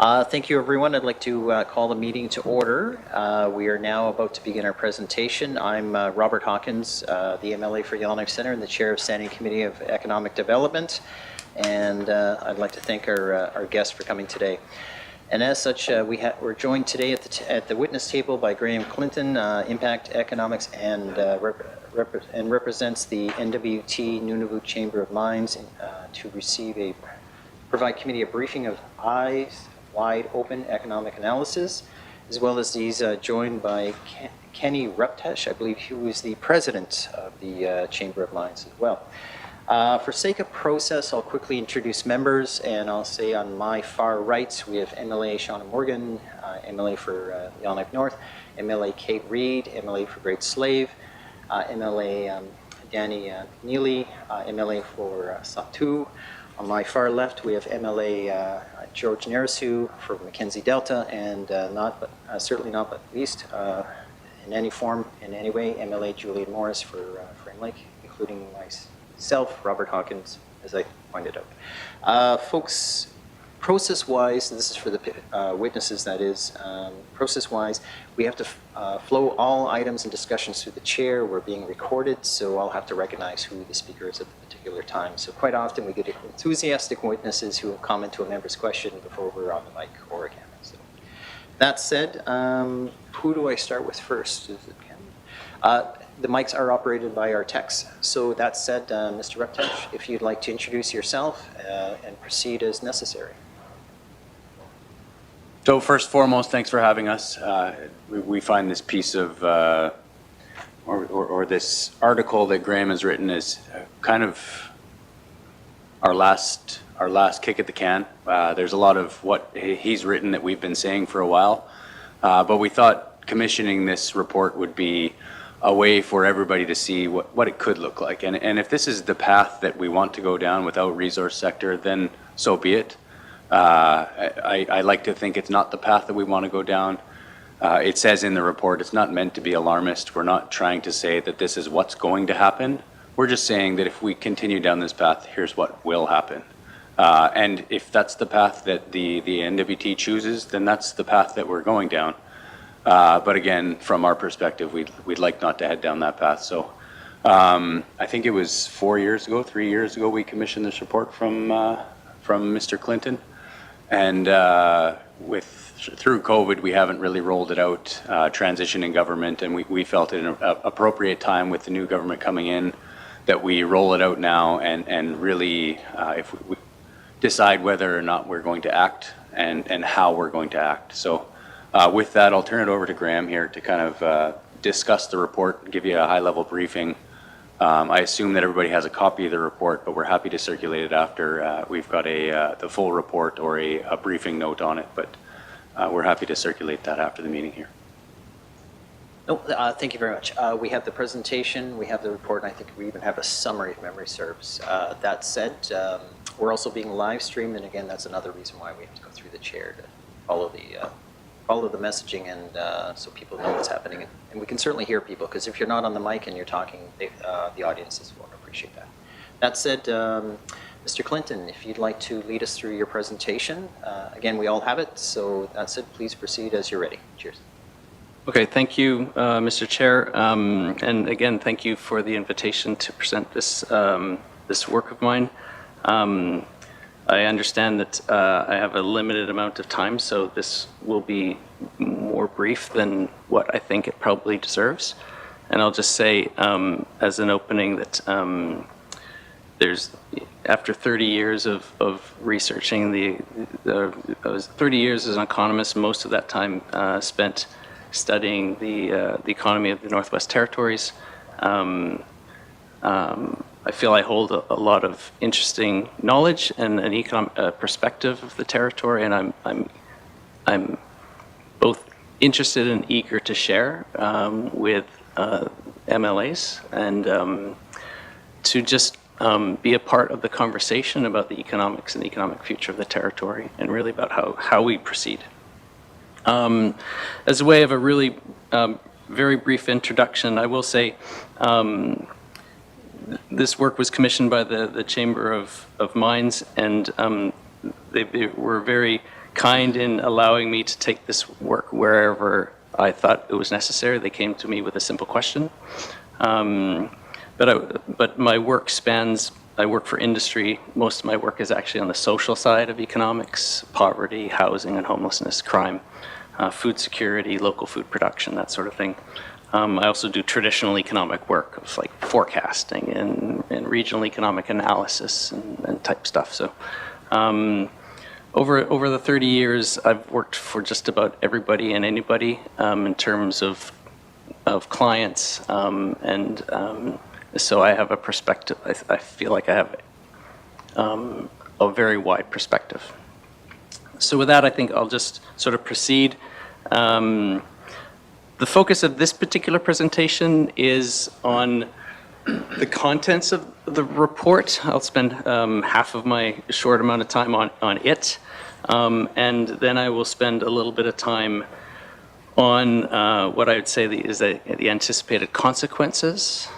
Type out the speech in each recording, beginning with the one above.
Thank you, everyone. I'd like to call the meeting to order. We are now about to begin our presentation. I'm Robert Hawkins, the MLA for Yellowknife Centre and the Chair of Standing Committee of Economic Development. And I'd like to thank our guests for coming today. And as such, we're joined today at the witness table by Graham Clinton, Impact Economics, and represents the NWT Nunavut Chamber of Mines to provide committee a briefing of eyes wide open economic analysis, as well as he's joined by Kenny Reptesh, I believe he was the president of the Chamber of Mines as well. For sake of process, I'll quickly introduce members, and I'll say on my far right, we have MLA Shauna Morgan, MLA for Yellowknife North, MLA Kate Reed, MLA for Great Slave, MLA Danny Neely, MLA for Satu. On my far left, we have MLA George Narasu for Mackenzie Delta, and certainly not but least, in any form, in any way, MLA Julian Morris for Frame Lake, including myself, Robert Hawkins, as I pointed out. Folks, process-wise, this is for the witnesses, that is, process-wise, we have to flow all items and discussions through the chair. We're being recorded, so I'll have to recognize who the speaker is at the particular time. So quite often we get enthusiastic witnesses who will comment to a member's question before we're on the mic or a camera. So that said, who do I start with first? Is it Ken? The mics are operated by our techs. So that said, Mr. Reptesh, if you'd like to introduce yourself and proceed as necessary. So first and foremost, thanks for having us. We find this piece of, or this article that Graham has written is kind of our last kick at the can. There's a lot of what he's written that we've been saying for a while, but we thought commissioning this report would be a way for everybody to see what it could look like. And if this is the path that we want to go down without resource sector, then so be it. I like to think it's not the path that we want to go down. It says in the report, it's not meant to be alarmist. We're not trying to say that this is what's going to happen. We're just saying that if we continue down this path, here's what will happen. And if that's the path that the NWT chooses, then that's the path that we're going down. But again, from our perspective, we'd like not to head down that path. So I think it was 3 years ago, we commissioned this report from Mr. Clinton. And through COVID, we haven't really rolled it out, transition in government, and we felt it an appropriate time with the new government coming in that we roll it out now and really, if we decide whether or not we're going to act and how we're going to act. So with that, I'll turn it over to Graham here to kind of discuss the report, give you a high-level briefing. I assume that everybody has a copy of the report, but we're happy to circulate it after we've got the full report or a briefing note on it, but we're happy to circulate that after the meeting here. No, thank you very much. We have the presentation, we have the report, and I think we even have a summary if memory serves. That said, we're also being live streamed, and again, that's another reason why we have to go through the chair to follow the messaging and so people know what's happening. And we can certainly hear people, because if you're not on the mic and you're talking, the audiences won't appreciate that. That said, Mr. Clinton, if you'd like to lead us through your presentation. Again, we all have it, so that said, please proceed as you're ready. Cheers. Okay, thank you, Mr. Chair. And again, thank you for the invitation to present this, this work of mine. I understand that I have a limited amount of time, so this will be more brief than what I think it probably deserves. And I'll just say as an opening that after 30 years of researching 30 years as an economist, most of that time spent studying the economy of the Northwest Territories. I feel I hold a lot of interesting knowledge and an economic perspective of the territory, and I'm both interested and eager to share with MLAs and to just be a part of the conversation about the economics and the economic future of the territory, and really about how we proceed. As a way of a really very brief introduction, I will say this work was commissioned by the Chamber of Mines, and they were very kind in allowing me to take this work wherever I thought it was necessary. They came to me with a simple question. But my work spans, I work for industry. Most of my work is actually on the social side of economics: poverty, housing and homelessness, crime, food security, local food production, that sort of thing. I also do traditional economic work of like forecasting and regional economic analysis and type stuff. So over the 30 years, I've worked for just about everybody and anybody in terms of clients, so I have a perspective. I feel like I have a very wide perspective. So with that, I think I'll just sort of proceed. The focus of this particular presentation is on the contents of the report. I'll spend half of my short amount of time on it, and then I will spend a little bit of time on what I would say is the anticipated consequences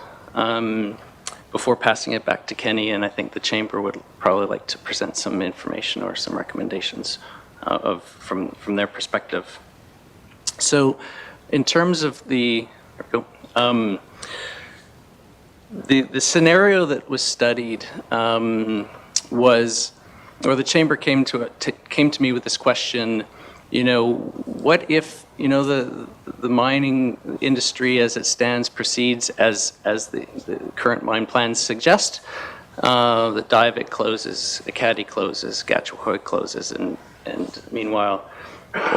before passing it back to Kenny, and I think the Chamber would probably like to present some information or some recommendations from their perspective. So in terms of the scenario that was studied was, or the Chamber came to me with this question, what if, the mining industry as it stands proceeds as the current mine plans suggest, that Diavik closes, Ekati closes, Gatchalihoy closes, and meanwhile,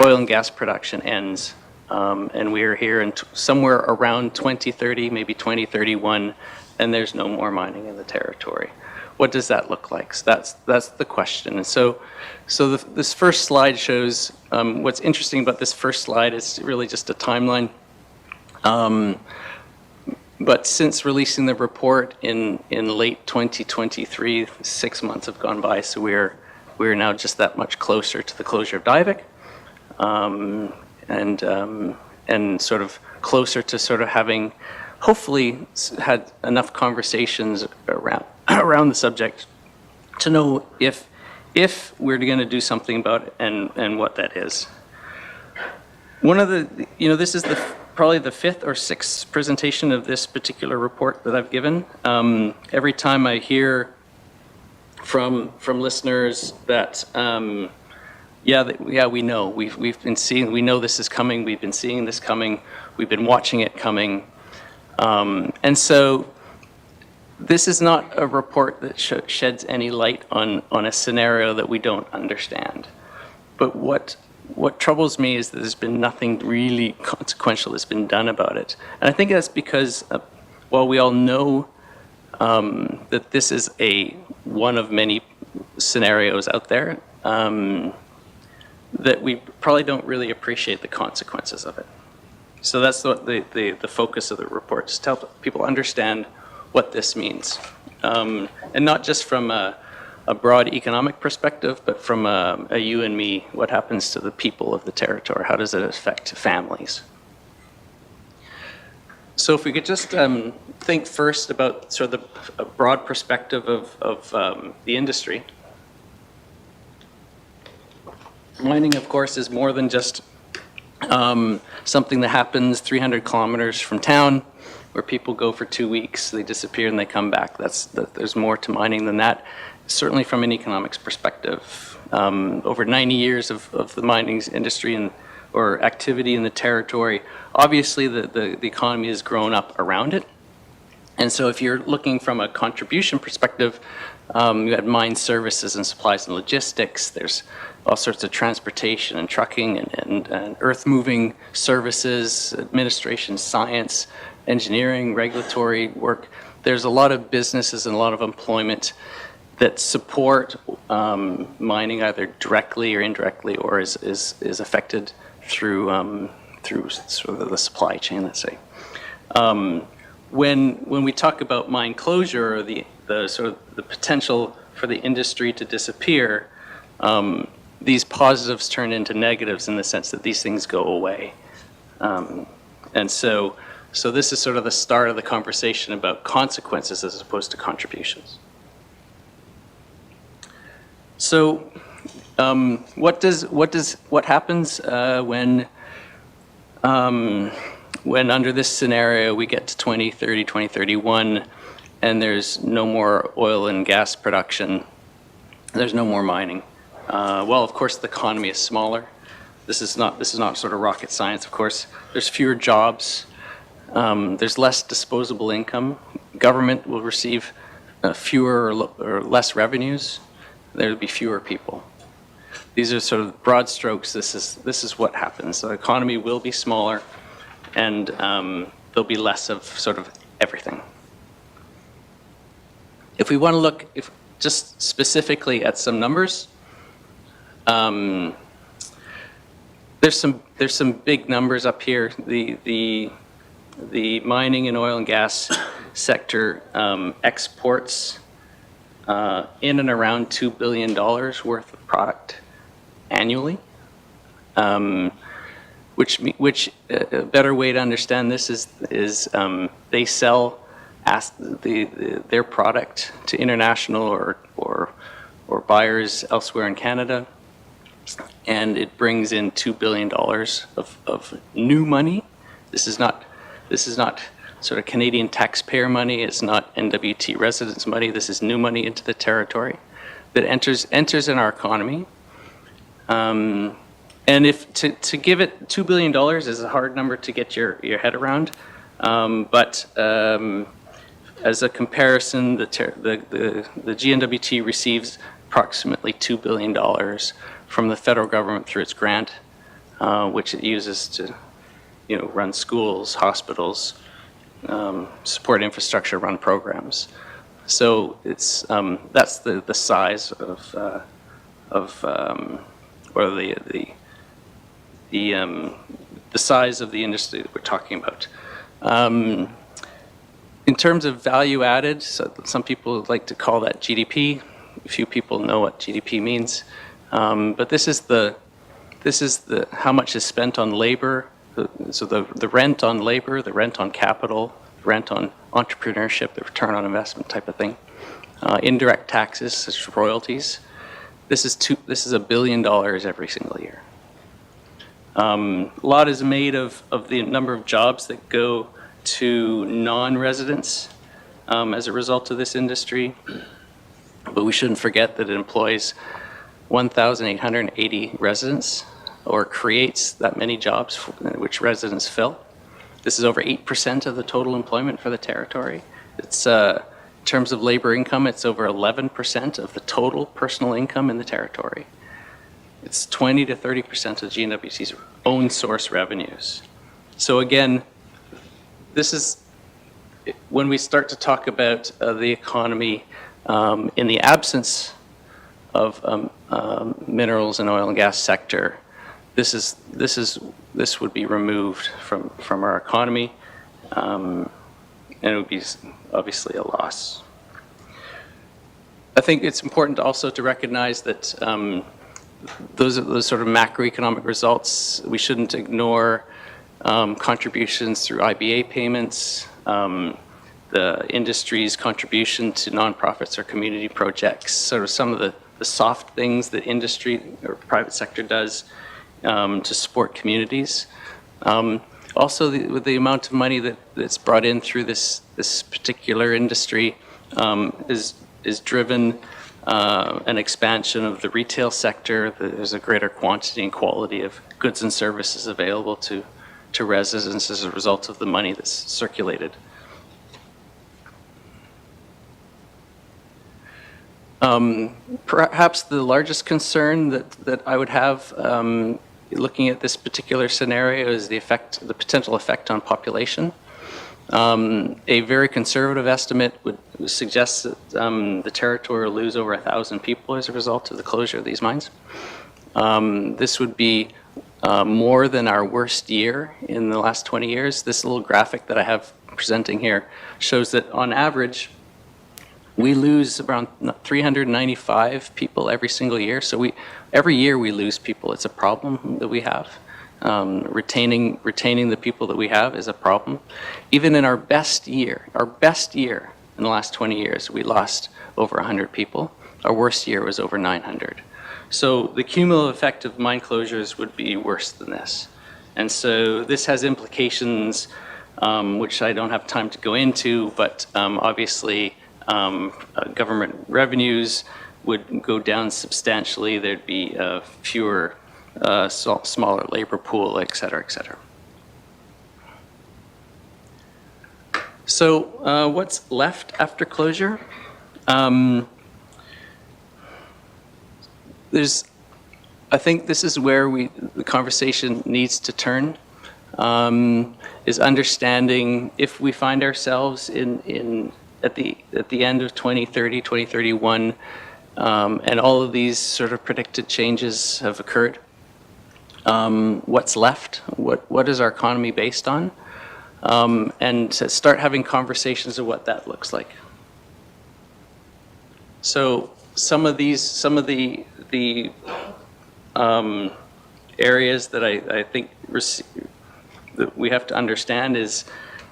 oil and gas production ends. And we are here in somewhere around 2030, maybe 2031, and there's no more mining in the territory. What does that look like? So that's the question. And so this first slide shows, what's interesting about this first slide is really just a timeline. But since releasing the report in late 2023, 6 months have gone by, so we're now just that much closer to the closure of Diavik, and sort of closer to sort of having hopefully had enough conversations around the subject to know if we're going to do something about it and what that is. One of the, this is probably the 5th or 6th presentation of this particular report that I've given. Every time I hear from listeners that, we know, we've been seeing, we know this is coming, we've been seeing this coming, we've been watching it coming. And so this is not a report that sheds any light on a scenario that we don't understand. But what troubles me is that there's been nothing really consequential that's been done about it. And I think that's because while we all know that this is one of many scenarios out there, that we probably don't really appreciate the consequences of it. So that's what the focus of the report is, to help people understand what this means. And not just from a broad economic perspective, but from a you and me, what happens to the people of the territory? How does it affect families? So if we could just think first about sort of a broad perspective of the industry. Mining, of course, is more than just something that happens 300 kilometers from town, where people go for 2 weeks, they disappear and they come back. There's more to mining than that. Certainly from an economics perspective, over 90 years of the mining industry or activity in the territory, obviously the economy has grown up around it. And so if you're looking from a contribution perspective, you had mine services and supplies and logistics. There's all sorts of transportation and trucking and earth moving services, administration, science, engineering, regulatory work. There's a lot of businesses and a lot of employment that support mining either directly or indirectly, or is affected through sort of the supply chain, let's say. When we talk about mine closure, or the sort of the potential for the industry to disappear, these positives turn into negatives in the sense that these things go away. And so this is sort of the start of the conversation about consequences as opposed to contributions. So What happens when under this scenario we get to 2030, 2031, and there's no more oil and gas production, there's no more mining? Well, of course, the economy is smaller. This is not sort of rocket science, of course. There's fewer jobs. There's less disposable income. Government will receive fewer or less revenues. There'll be fewer people. These are sort of broad strokes. This is what happens. The economy will be smaller, and there'll be less of sort of everything. If we want to look just specifically at some numbers, there's some big numbers up here. The mining and oil and gas sector exports in and around $2 billion worth of product annually, which a better way to understand this is they sell their product to international or buyers elsewhere in Canada, and it brings in $2 billion of new money. This is not sort of Canadian taxpayer money. It's not NWT residents' money. This is new money into the territory that enters in our economy. And if to give it $2 billion is a hard number to get your head around, but as a comparison, the GNWT receives approximately $2 billion from the federal government through its grant, which it uses to, run schools, hospitals, support infrastructure, run programs. So it's that's the size of the size of the industry that we're talking about. In terms of value added, so some people like to call that GDP. A few people know what GDP means, but this is how much is spent on labor. So the rent on labor, the rent on capital, the rent on entrepreneurship, the return on investment type of thing. Indirect taxes, such as royalties. This is $1 billion every single year. A lot is made of the number of jobs that go to non-residents as a result of this industry, but we shouldn't forget that it employs 1,880 residents, or creates that many jobs which residents fill. This is over 8% of the total employment for the territory. It's in terms of labor income, it's over 11% of the total personal income in the territory. It's 20 to 30% of GNWT's own source revenues. So again, this is when we start to talk about the economy in the absence of minerals and oil and gas sector. This would be removed from our economy, and it would be obviously a loss. I think it's important also to recognize that those sort of macroeconomic results, we shouldn't ignore contributions through IBA payments, the industry's contribution to nonprofits or community projects, sort of some of the soft things that industry or private sector does to support communities. Also, with the amount of money that's brought in through this particular industry is driven an expansion of the retail sector. There's a greater quantity and quality of goods and services available to residents as a result of the money that's circulated. Perhaps the largest concern that I would have looking at this particular scenario is the potential effect on population. A very conservative estimate would suggest that the territory will lose over 1,000 people as a result of the closure of these mines. This would be more than our worst year in the last 20 years. This little graphic that I have presenting here shows that on average, we lose around 395 people every single year. So every year we lose people. It's a problem that we have. Retaining the people that we have is a problem. Even in our best year in the last 20 years, we lost over 100 people. Our worst year was over 900. So the cumulative effect of mine closures would be worse than this. And so this has implications, which I don't have time to go into, but obviously government revenues would go down substantially. There'd be fewer, smaller labor pool, et cetera, et cetera. So what's left after closure? I think this is where the conversation needs to turn, is understanding if we find ourselves at the end of 2030, 2031, and all of these sort of predicted changes have occurred. What's left? What is our economy based on? And to start having conversations of what that looks like. So some of the areas that I think that we have to understand is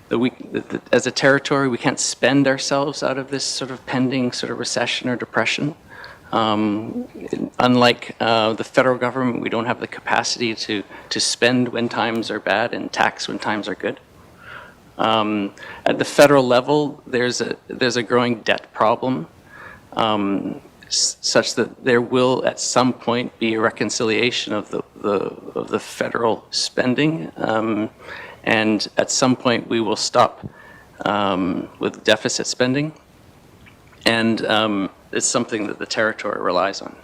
that as a territory, we can't spend ourselves out of this sort of pending sort of recession or depression. Unlike the federal government, we don't have the capacity to spend when times are bad and tax when times are good. At the federal level, there's a growing debt problem, such that there will at some point be a reconciliation of the federal spending, and at some point we will stop with deficit spending, and it's something that the territory relies on.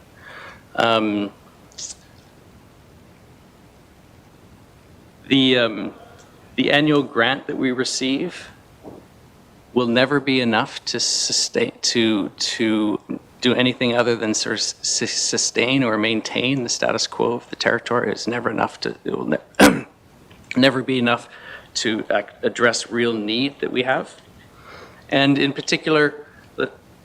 The annual grant that we receive will never be enough to sustain, to do anything other than sort of sustain or maintain the status quo of the territory. It's never enough to, it will never be enough to address real need that we have. And in particular,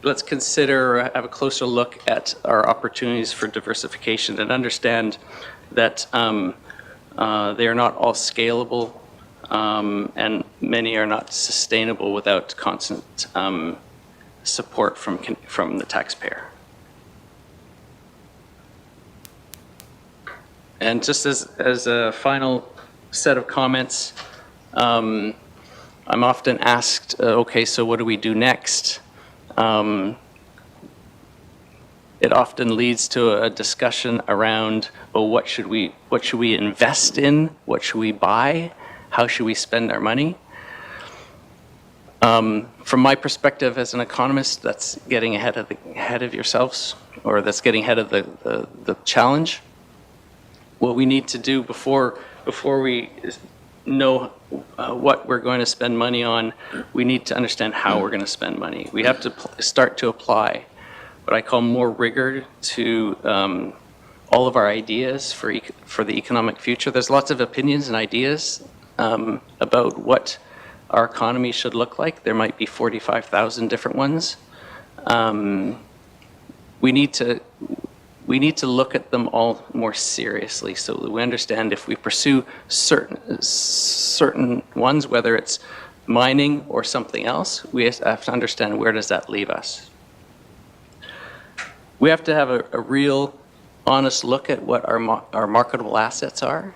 let's consider, have a closer look at our opportunities for diversification and understand that they are not all scalable, and many are not sustainable without constant support from the taxpayer. And just as a final set of comments, I'm often asked, okay, so what do we do next? It often leads to a discussion around, well, what should we invest in? What should we buy? How should we spend our money? From my perspective as an economist, that's getting ahead of yourselves, or that's getting ahead of the challenge. What we need to do before we know what we're going to spend money on, we need to understand how we're going to spend money. We have to start to apply what I call more rigor to all of our ideas for the economic future. There's lots of opinions and ideas about what our economy should look like. There might be 45,000 different ones. We need to look at them all more seriously so that we understand if we pursue certain ones, whether it's mining or something else, we have to understand where does that leave us. We have to have a real honest look at what our marketable assets are.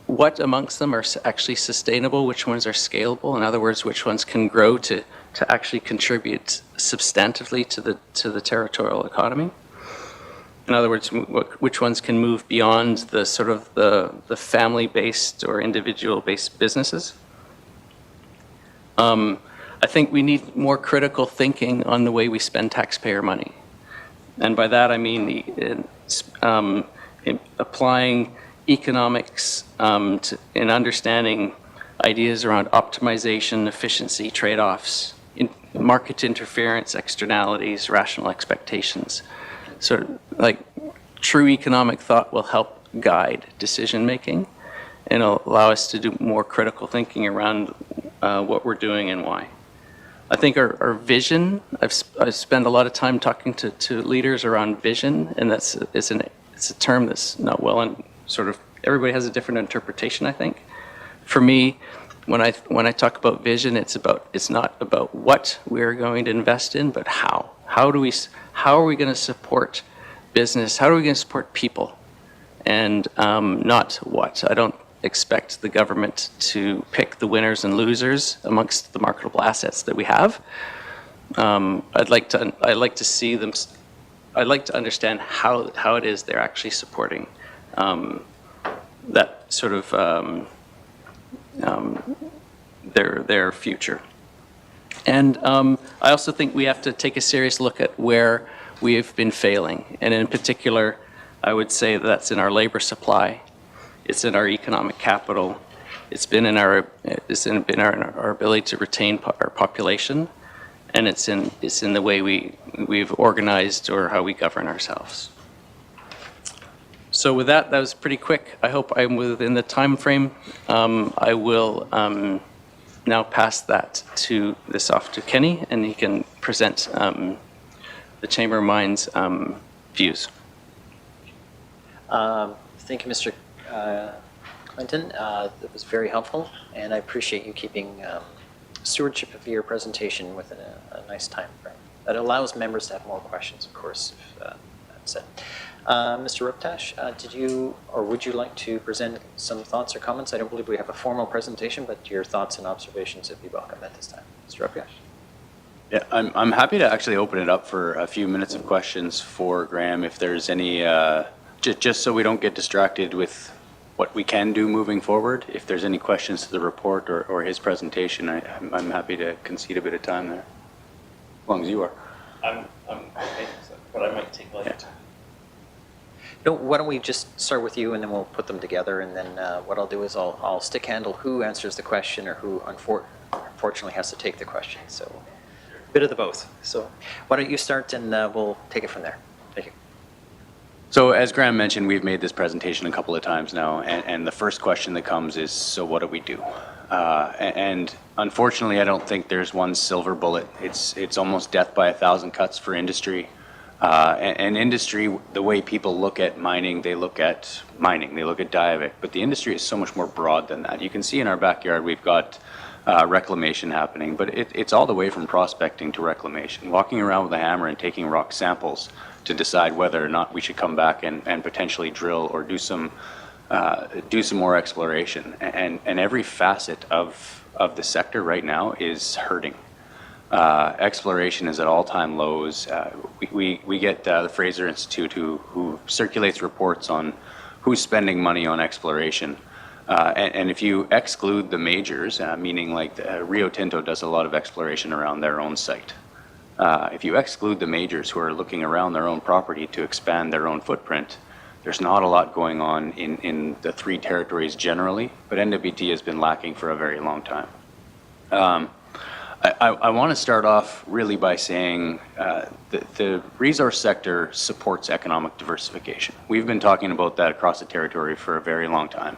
What amongst them are actually sustainable, which ones are scalable, in other words, which ones can grow to actually contribute substantively to the territorial economy. In other words, which ones can move beyond the sort of the family-based or individual-based businesses. I think we need more critical thinking on the way we spend taxpayer money. And by that I mean applying economics in understanding ideas around optimization, efficiency, trade-offs, market interference, externalities, rational expectations. Sort of like true economic thought will help guide decision-making and allow us to do more critical thinking around what we're doing and why. I think our vision, I've spent a lot of time talking to leaders around vision, and it's a term that's not well, and sort of everybody has a different interpretation, I think. For me, when I talk about vision, it's not about what we're going to invest in, but how. How are we going to support business, how are we going to support people and not what? I don't expect the government to pick the winners and losers amongst the marketable assets that we have. I'd like to see them. I'd like to understand how it is they're actually supporting that sort of their future. And I also think we have to take a serious look at where we have been failing. And in particular, I would say that's in our labor supply, it's in our economic capital, it's been in our ability to retain our population, and it's in the way we've organized or how we govern ourselves. So with that was pretty quick. I hope I'm within the time frame. I will now pass this off to Kenny, and he can present the Chamber of Mines views. Thank you, Mr. Clinton. That was very helpful, and I appreciate you keeping stewardship of your presentation within a nice time frame. That allows members to have more questions, of course, if that's it. Mr. Ruptash, did you or would you like to present some thoughts or comments? I don't believe we have a formal presentation, but your thoughts and observations would be welcome at this time. Mr. Ruptash. Yeah, I'm happy to actually open it up for a few minutes of questions for Graham, if there's any, just so we don't get distracted with what we can do moving forward. If there's any questions to the report or his presentation, I'm happy to concede a bit of time there, as long as you are. I'm okay, but I might take later. Yeah. No, why don't we just start with you, and then we'll put them together, and then what I'll do is I'll stick handle who answers the question or who unfortunately has to take the question. So a bit of the both. So why don't you start, and we'll take it from there. Thank you. So as Graham mentioned, we've made this presentation a couple of times now, and the first question that comes is, so what do we do? And unfortunately, I don't think there's one silver bullet. It's almost death by 1,000 cuts for industry. And industry, the way people look at mining, they look at Diavik, but the industry is so much more broad than that. You can see in our backyard we've got reclamation happening, but it's all the way from prospecting to reclamation. Walking around with a hammer and taking rock samples to decide whether or not we should come back and potentially drill or do some more exploration. And every facet of the sector right now is hurting. Exploration is at all-time lows. We get the Fraser Institute who circulates reports on who's spending money on exploration. And if you exclude the majors, meaning like Rio Tinto does a lot of exploration around their own site. If you exclude the majors who are looking around their own property to expand their own footprint, there's not a lot going on in the three territories generally, but NWT has been lacking for a very long time. I want to start off really by saying the resource sector supports economic diversification. We've been talking about that across the territory for a very long time.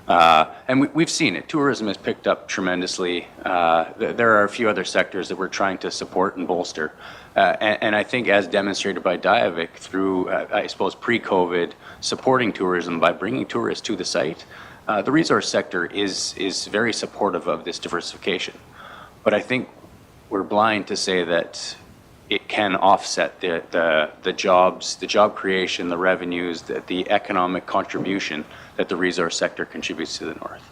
And we've seen it. Tourism has picked up tremendously. There are a few other sectors that we're trying to support and bolster. And I think as demonstrated by Diavik through, I suppose, pre-COVID, supporting tourism by bringing tourists to the site, the resource sector is very supportive of this diversification. But I think we're blind to say that it can offset the jobs, the job creation, the revenues, the economic contribution that the resource sector contributes to the North.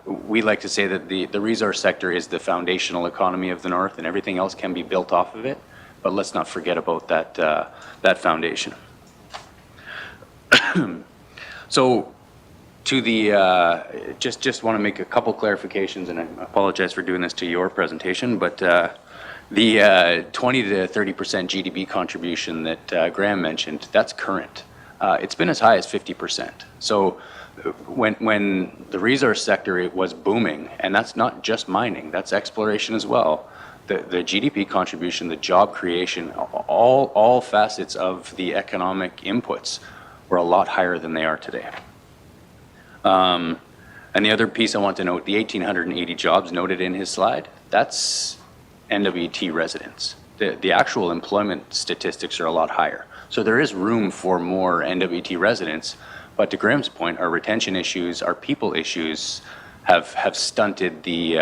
We like to say that the resource sector is the foundational economy of the North, and everything else can be built off of it. But let's not forget about that foundation. So, to the just want to make a couple clarifications, and I apologize for doing this to your presentation, but the 20 to 30% GDP contribution that Graham mentioned, that's current. It's been as high as 50%. So when the resource sector was booming, and that's not just mining, that's exploration as well, the GDP contribution, the job creation, all facets of the economic inputs were a lot higher than they are today. And the other piece I want to note, the 1,880 jobs noted in his slide, that's NWT residents. The actual employment statistics are a lot higher. So there is room for more NWT residents, but to Graham's point, our retention issues, our people issues have stunted the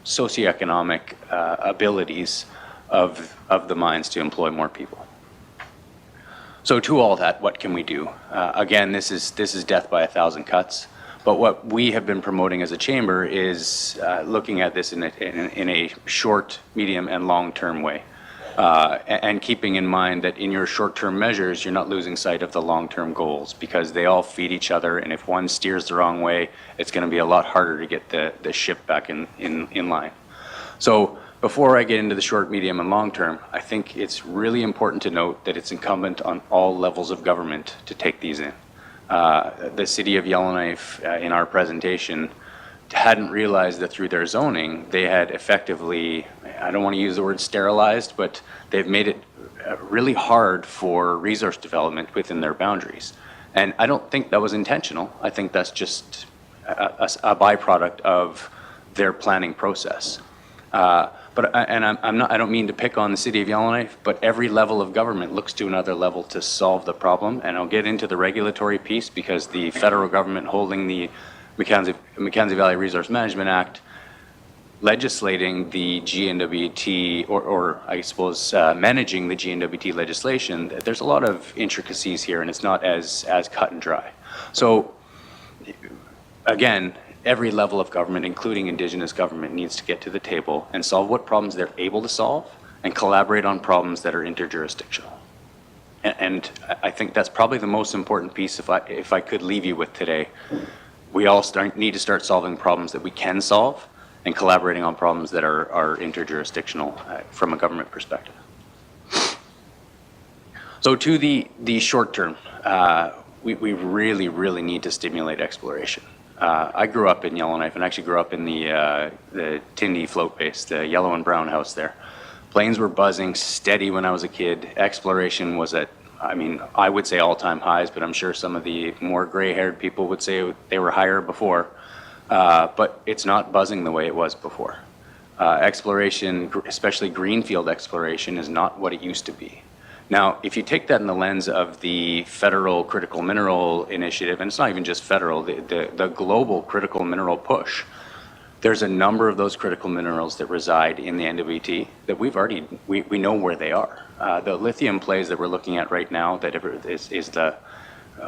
socioeconomic abilities of the mines to employ more people. So to all that, what can we do? Again, this is death by 1,000 cuts. But what we have been promoting as a chamber is looking at this in a short, medium, and long-term way. And keeping in mind that in your short-term measures, you're not losing sight of the long-term goals, because they all feed each other, and if one steers the wrong way, it's going to be a lot harder to get the ship back in line. So before I get into the short, medium, and long-term, I think it's really important to note that it's incumbent on all levels of government to take these in. The City of Yellowknife, in our presentation, hadn't realized that through their zoning, they had effectively, I don't want to use the word sterilized, but they've made it really hard for resource development within their boundaries. And I don't think that was intentional. I think that's just a byproduct of their planning process. I don't mean to pick on the City of Yellowknife, but every level of government looks to another level to solve the problem. And I'll get into the regulatory piece, because the federal government holding the Mackenzie Valley Resource Management Act, legislating the GNWT, or I suppose managing the GNWT legislation, there's a lot of intricacies here, and it's not as cut and dry. So again, every level of government, including Indigenous government, needs to get to the table and solve what problems they're able to solve, and collaborate on problems that are interjurisdictional. And I think that's probably the most important piece, if I could leave you with today. We all need to start solving problems that we can solve, and collaborating on problems that are interjurisdictional from a government perspective. So to the short term, we really need to stimulate exploration. I grew up in Yellowknife, and actually grew up in the Tindy float base, the yellow and brown house there. Planes were buzzing steady when I was a kid. Exploration was at, I would say all-time highs, but I'm sure some of the more gray-haired people would say they were higher before. But it's not buzzing the way it was before. Exploration, especially greenfield exploration, is not what it used to be. Now, if you take that in the lens of the federal critical mineral initiative, and it's not even just federal, the global critical mineral push, there's a number of those critical minerals that reside in the NWT that we know where they are. The lithium plays that we're looking at right now, that is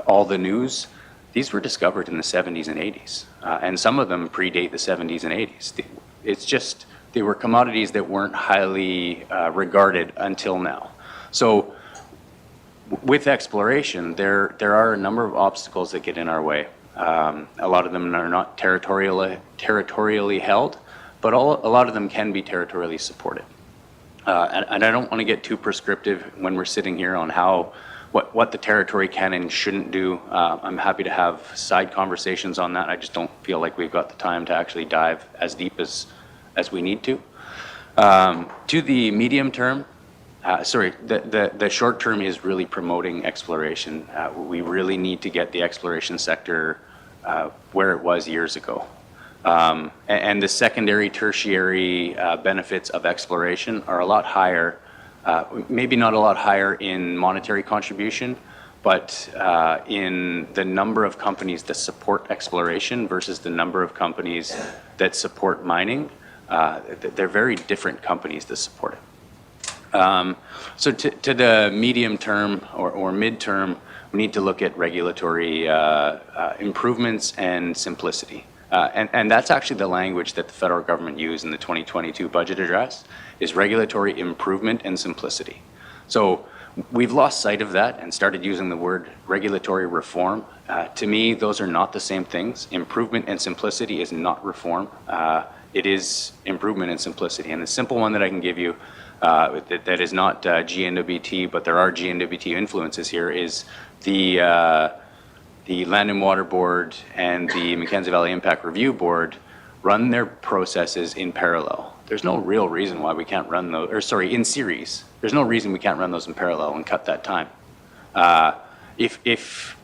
all the news, these were discovered in the 70s and 80s, and some of them predate the 70s and 80s. It's just, they were commodities that weren't highly regarded until now. So with exploration, there are a number of obstacles that get in our way. A lot of them are not territorially held, but a lot of them can be territorially supported. And I don't want to get too prescriptive when we're sitting here on what the territory can and shouldn't do. I'm happy to have side conversations on that. I just don't feel like we've got the time to actually dive as deep as we need to. To the medium term, the short term is really promoting exploration. We really need to get the exploration sector where it was years ago. And the secondary, tertiary benefits of exploration are a lot higher, maybe not a lot higher in monetary contribution, but in the number of companies that support exploration versus the number of companies that support mining. They're very different companies that support it. So to the medium term or mid-term, we need to look at regulatory improvements and simplicity. And that's actually the language that the federal government used in the 2022 budget address, is regulatory improvement and simplicity. So we've lost sight of that and started using the word regulatory reform. To me, those are not the same things. Improvement and simplicity is not reform. It is improvement and simplicity. And the simple one that I can give you that is not GNWT, but there are GNWT influences here, is the Land and Water Board and the Mackenzie Valley Impact Review Board run their processes in parallel. There's no real reason why we can't run those, in series. There's no reason we can't run those in parallel and cut that time. If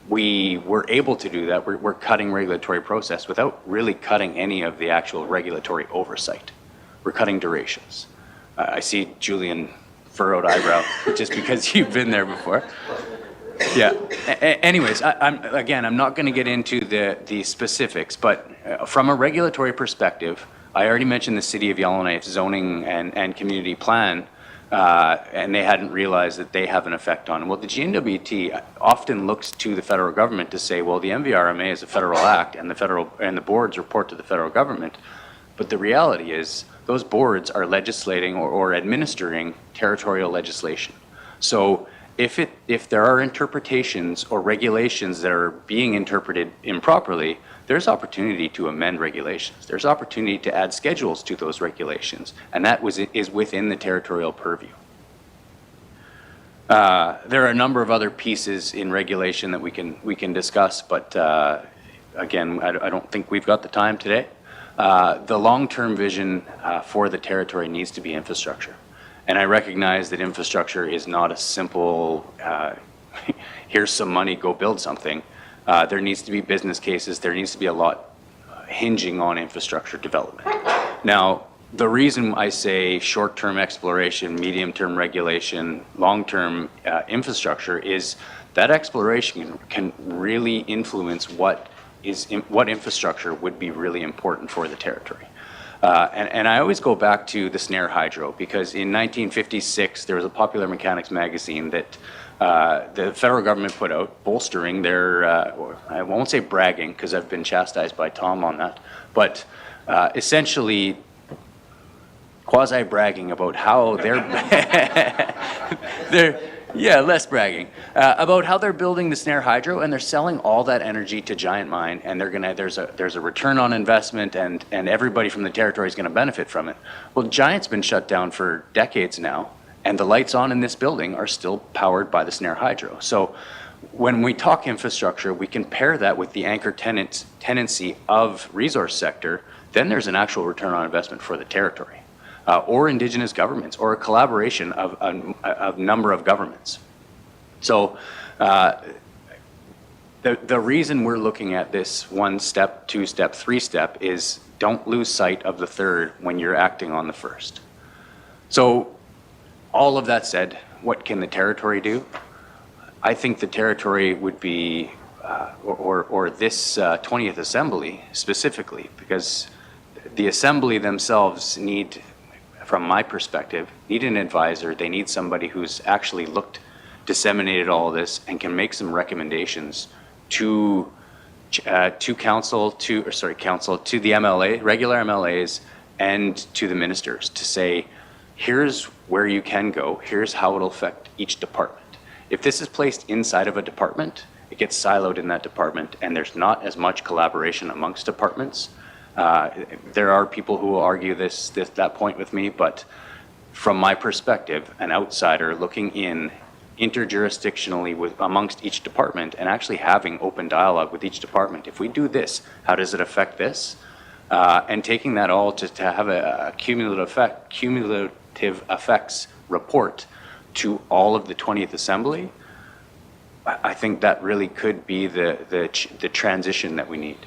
we were able to do that, we're cutting regulatory process without really cutting any of the actual regulatory oversight. We're cutting durations. I see Julian furrowed eyebrow, just because you've been there before. Yeah. Anyways, I'm not going to get into the specifics, but from a regulatory perspective, I already mentioned the City of Yellowknife zoning and community plan. and they hadn't realized that they have an effect on them. Well, the GNWT often looks to the federal government to say, well, the MVRMA is a federal act, and the boards report to the federal government. But the reality is, those boards are legislating or administering territorial legislation. So if there are interpretations or regulations that are being interpreted improperly, there's opportunity to amend regulations. There's opportunity to add schedules to those regulations, and that is within the territorial purview. There are a number of other pieces in regulation that we can discuss, but again, I don't think we've got the time today. The long-term vision for the territory needs to be infrastructure. And I recognize that infrastructure is not a simple, here's some money, go build something. There needs to be business cases. There needs to be a lot hinging on infrastructure development. Now, the reason I say short-term exploration, medium-term regulation, long-term infrastructure is that exploration can really influence what infrastructure would be really important for the territory. And I always go back to the Snare Hydro, because in 1956, there was a Popular Mechanics magazine that the federal government put out, bolstering their, I won't say bragging, because I've been chastised by Tom on that, but essentially quasi-bragging about how less bragging, about how they're building the Snare Hydro, and they're selling all that energy to Giant Mine, and there's a return on investment, and everybody from the territory is going to benefit from it. Well, Giant's been shut down for decades now, and the lights on in this building are still powered by the Snare Hydro. So when we talk infrastructure, we can pair that with the anchor tenancy of resource sector, then there's an actual return on investment for the territory. Or Indigenous governments, or a collaboration of a number of governments. So the reason we're looking at this 1-step, 2-step, 3-step is don't lose sight of the third when you're acting on the first. So all of that said, what can the territory do? I think the territory would be, or this 20th Assembly specifically, because the Assembly themselves need, from my perspective, need an advisor. They need somebody who's actually disseminated all of this and can make some recommendations to council, to the MLA, regular MLAs, and to the ministers to say, here's where you can go, here's how it'll affect each department. If this is placed inside of a department, it gets siloed in that department, and there's not as much collaboration amongst departments. There are people who will argue that point with me, but from my perspective, an outsider looking in interjurisdictionally amongst each department and actually having open dialogue with each department. If we do this, how does it affect this? And taking that all to have a cumulative effects report to all of the 20th Assembly, I think that really could be the transition that we need.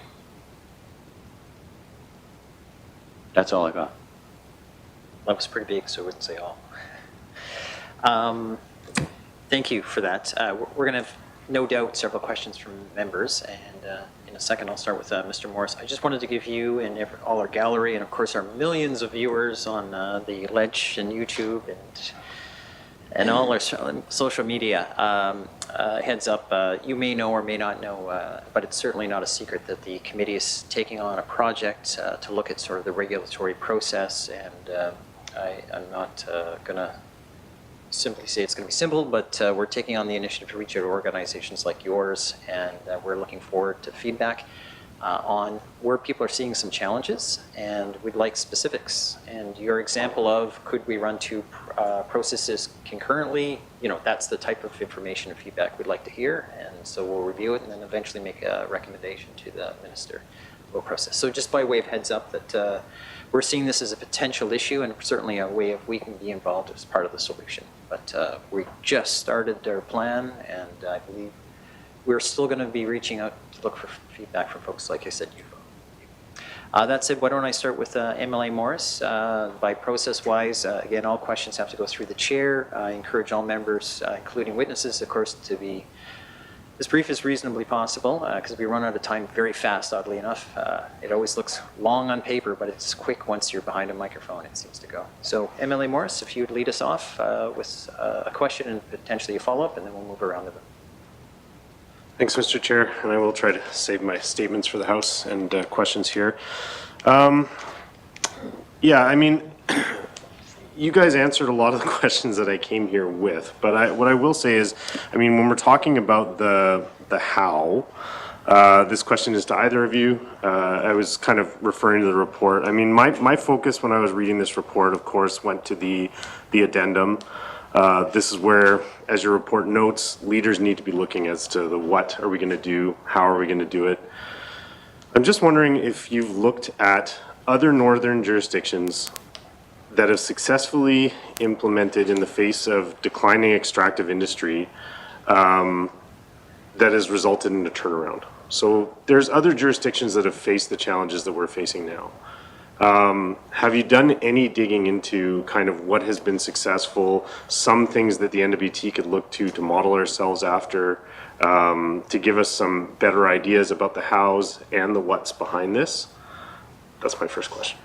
That's all I got. That was pretty big, so I wouldn't say all. Thank you for that. We're going to have, no doubt, several questions from members, and in a second I'll start with Mr. Morris. I just wanted to give you and all our gallery, and of course our millions of viewers on the Ledge and YouTube and all our social media, heads up. You may know or may not know, but it's certainly not a secret that the committee is taking on a project to look at sort of the regulatory process, and I'm not going to simply say it's going to be simple, but we're taking on the initiative to reach out to organizations like yours, and we're looking forward to feedback on where people are seeing some challenges, and we'd like specifics. And your example of could we run two processes concurrently, that's the type of information and feedback we'd like to hear, and so we'll review it and then eventually make a recommendation to the minister of process. So just by way of heads up that we're seeing this as a potential issue, and certainly a way of we can be involved as part of the solution. But we just started our plan, and I believe we're still going to be reaching out to look for feedback from folks, like I said, you. That said, why don't I start with MLA Morris? By process-wise, again, all questions have to go through the chair. I encourage all members, including witnesses, of course, to be As brief as reasonably possible, because we run out of time very fast, oddly enough. It always looks long on paper, but it's quick once you're behind a microphone, it seems to go. So MLA Morris, if you'd lead us off with a question and potentially a follow-up, and then we'll move around the room. Thanks, Mr. Chair, and I will try to save my statements for the House and questions here. Yeah, I mean, you guys answered a lot of the questions that I came here with, but what I will say is, I mean, when we're talking about the how, this question is to either of you. I was kind of referring to the report. I mean, my focus when I was reading this report, of course, went to the addendum. This is where, as your report notes, leaders need to be looking as to the what are we going to do, how are we going to do it. I'm just wondering if you've looked at other northern jurisdictions that have successfully implemented in the face of declining extractive industry that has resulted in a turnaround. So there's other jurisdictions that have faced the challenges that we're facing now. Have you done any digging into kind of what has been successful, some things that the NWT could look to model ourselves after, to give us some better ideas about the hows and the what's behind this? That's my first question.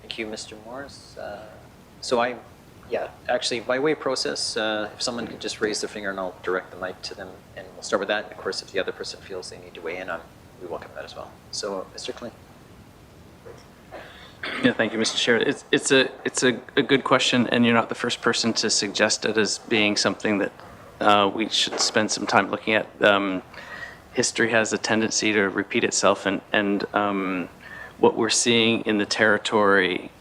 Thank you, Mr. Morris. Actually, by way of process, if someone could just raise their finger and I'll direct the mic to them, and we'll start with that. Of course, if the other person feels they need to weigh in, we welcome that as well. So, Mr. Klein. Yeah, thank you, Mr. Chair. It's a good question, and you're not the first person to suggest it as being something that we should spend some time looking at. History has a tendency to repeat itself, and what we're seeing in the territory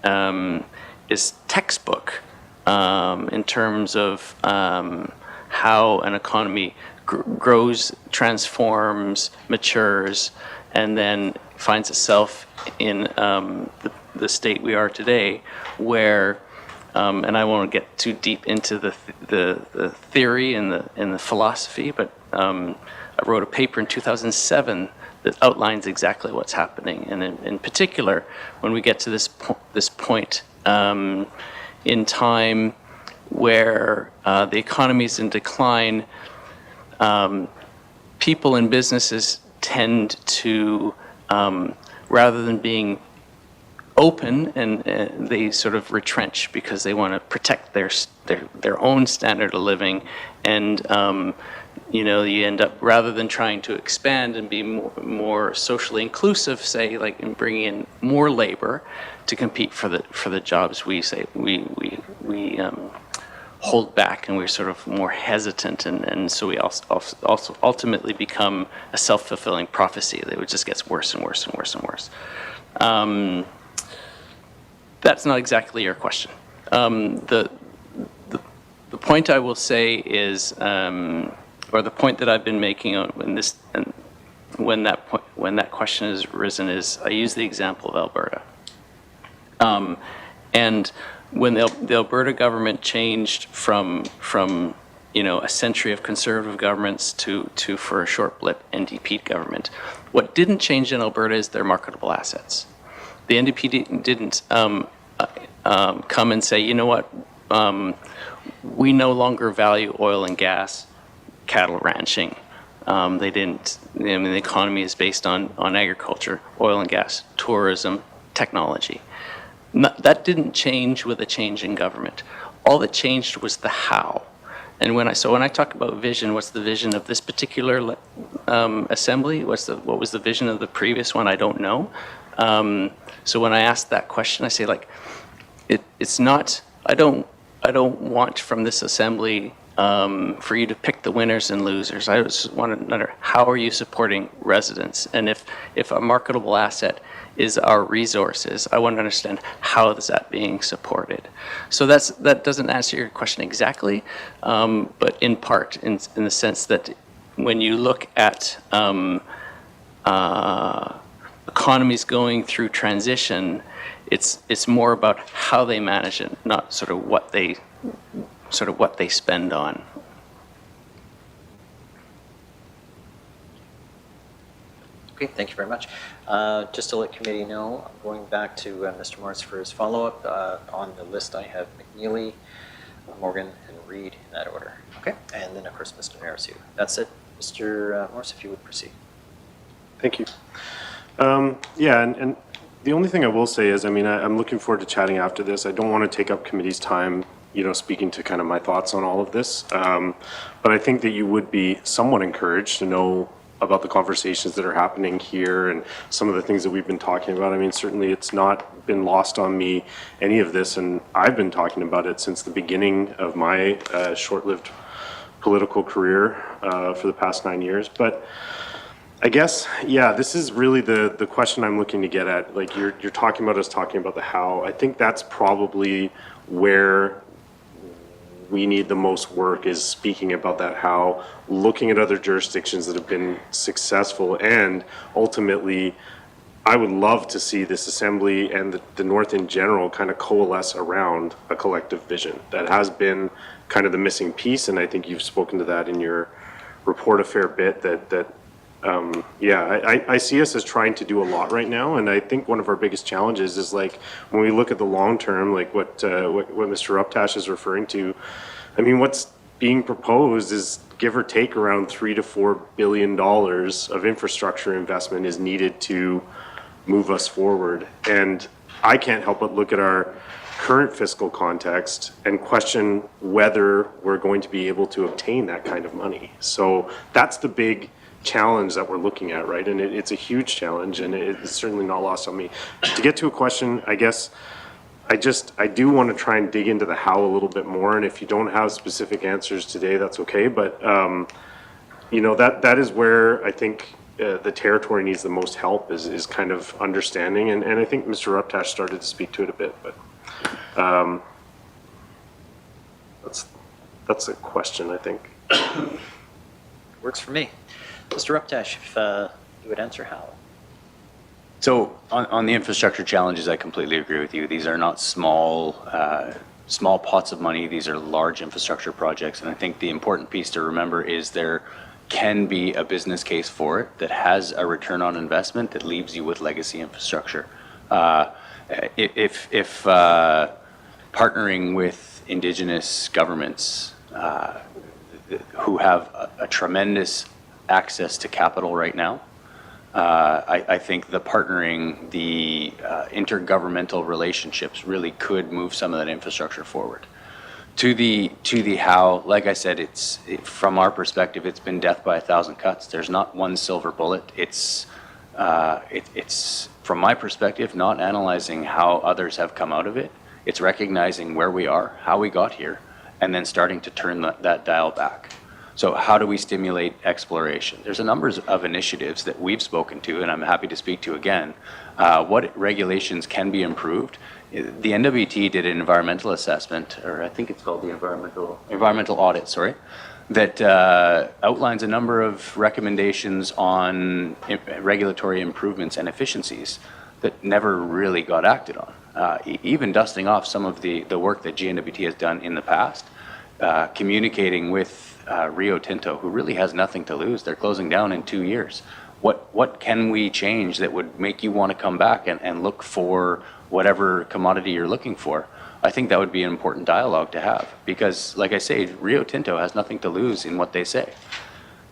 is textbook in terms of how an economy grows, transforms, matures, and then finds itself in the state we are today, where, and I won't get too deep into the theory and the philosophy, but I wrote a paper in 2007 that outlines exactly what's happening, and in particular, when we get to this point in time where the economy is in decline, people and businesses tend to, rather than being open, and they sort of retrench because they want to protect their own standard of living, and you end up, rather than trying to expand and be more socially inclusive, say, like in bringing in more labor to compete for the jobs, we hold back, and we're sort of more hesitant, and so we also ultimately become a self-fulfilling prophecy that it just gets worse and worse and worse and worse. That's not exactly your question. The point I will say is, or the point that I've been making on this, and when that question has risen, is I use the example of Alberta. And when the Alberta government changed from a century of conservative governments to for a short blip NDP government, what didn't change in Alberta is their marketable assets. The NDP didn't come and say, you know what, we no longer value oil and gas, cattle ranching. They didn't. I mean, the economy is based on agriculture, oil and gas, tourism, technology. That didn't change with a change in government. All that changed was the how. And when I talk about vision, what's the vision of this particular assembly? What was the vision of the previous one? I don't know. So when I ask that question, I say, like, it's not. I don't want from this assembly for you to pick the winners and losers. I just want to know, how are you supporting residents? And if a marketable asset is our resources, I want to understand how is that being supported. So that doesn't answer your question exactly, but in part, in the sense that when you look at economies going through transition, it's more about how they manage it, not sort of what they spend on. Okay, thank you very much. Just to let committee know, I'm going back to Mr. Morris for his follow-up. On the list, I have McNeely, Morgan, and Reid in that order. Okay, and then of course Mr. Narasu. That's it, Mr. Morse, if you would proceed. Thank you. Yeah, and the only thing I will say is, I mean, I'm looking forward to chatting after this. I don't want to take up committee's time, you know, speaking to kind of my thoughts on all of this. But I think that you would be somewhat encouraged to know about the conversations that are happening here and some of the things that we've been talking about. I mean, certainly it's not been lost on me, any of this, and I've been talking about it since the beginning of my short-lived political career for the past 9 years. But I guess, yeah, this is really the question I'm looking to get at. Like, you're talking about us talking about the how. I think that's probably where we need the most work, is speaking about that how, looking at other jurisdictions that have been successful, and ultimately, I would love to see this assembly and the North in general kind of coalesce around a collective vision. That has been kind of the missing piece, and I think you've spoken to that in your report a fair bit, I see us as trying to do a lot right now, and I think one of our biggest challenges is, like, when we look at the long term, like what Mr. Uptash is referring to. I mean, what's being proposed is, give or take, around $3 to $4 billion of infrastructure investment is needed to move us forward. And I can't help but look at our current fiscal context and question whether we're going to be able to obtain that kind of money. So that's the big challenge that we're looking at, right? And it's a huge challenge, and it's certainly not lost on me. To get to a question, I guess, I do want to try and dig into the how a little bit more, and if you don't have specific answers today, that's okay, but you know, that is where I think the territory needs the most help, is kind of understanding, and I think Mr. Uptash started to speak to it a bit, but that's a question, I think. Works for me. Mr. Uptash, if you would answer how. So on the infrastructure challenges, I completely agree with you. These are not small pots of money. These are large infrastructure projects. And I think the important piece to remember is there can be a business case for it that has a return on investment that leaves you with legacy infrastructure. If partnering with Indigenous governments who have a tremendous access to capital right now, I think the partnering, the intergovernmental relationships really could move some of that infrastructure forward. To the how, like I said, from our perspective, it's been death by 1,000 cuts. There's not one silver bullet. It's from my perspective, not analyzing how others have come out of it. It's recognizing where we are, how we got here, and then starting to turn that dial back. So how do we stimulate exploration? There's a number of initiatives that we've spoken to, and I'm happy to speak to again. What regulations can be improved? The NWT did an environmental assessment, or I think it's called the environmental audit, sorry, that outlines a number of recommendations on regulatory improvements and efficiencies that never really got acted on. Even dusting off some of the work that GNWT has done in the past, communicating with Rio Tinto, who really has nothing to lose. They're closing down in 2 years. What can we change that would make you want to come back and look for whatever commodity you're looking for? I think that would be an important dialogue to have, because, like I say, Rio Tinto has nothing to lose in what they say.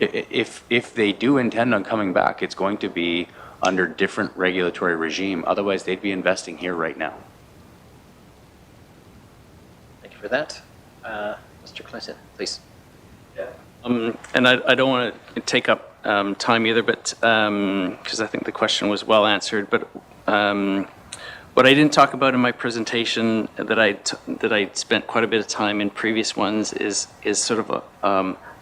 If they do intend on coming back, it's going to be under different regulatory regime. Otherwise, they'd be investing here right now. Thank you for that. Mr. Clinton, please. And I don't want to take up time either, but because I think the question was well answered. But what I didn't talk about in my presentation that I spent quite a bit of time in previous ones is sort of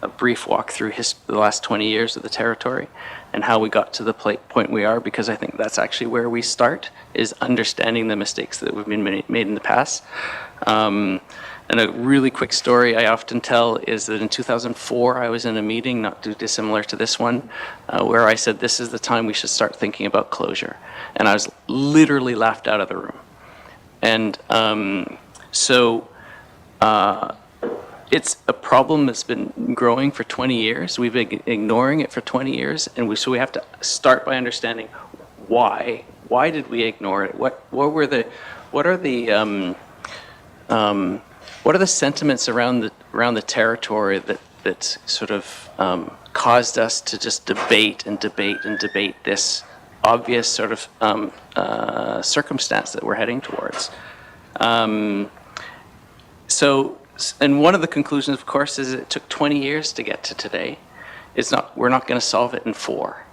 a brief walk through the last 20 years of the territory and how we got to the point we are, because I think that's actually where we start, is understanding the mistakes that have been made in the past. And a really quick story I often tell is that in 2004, I was in a meeting, not too dissimilar to this one, where I said, this is the time we should start thinking about closure. And I was literally laughed out of the room. And it's a problem that's been growing for 20 years. We've been ignoring it for 20 years. And so we have to start by understanding why. Why did we ignore it? What are the sentiments around the territory that that sort of caused us to just debate and debate and debate this obvious sort of circumstance that we're heading towards. And one of the conclusions, of course, is it took 20 years to get to today. We're not going to solve it in 4.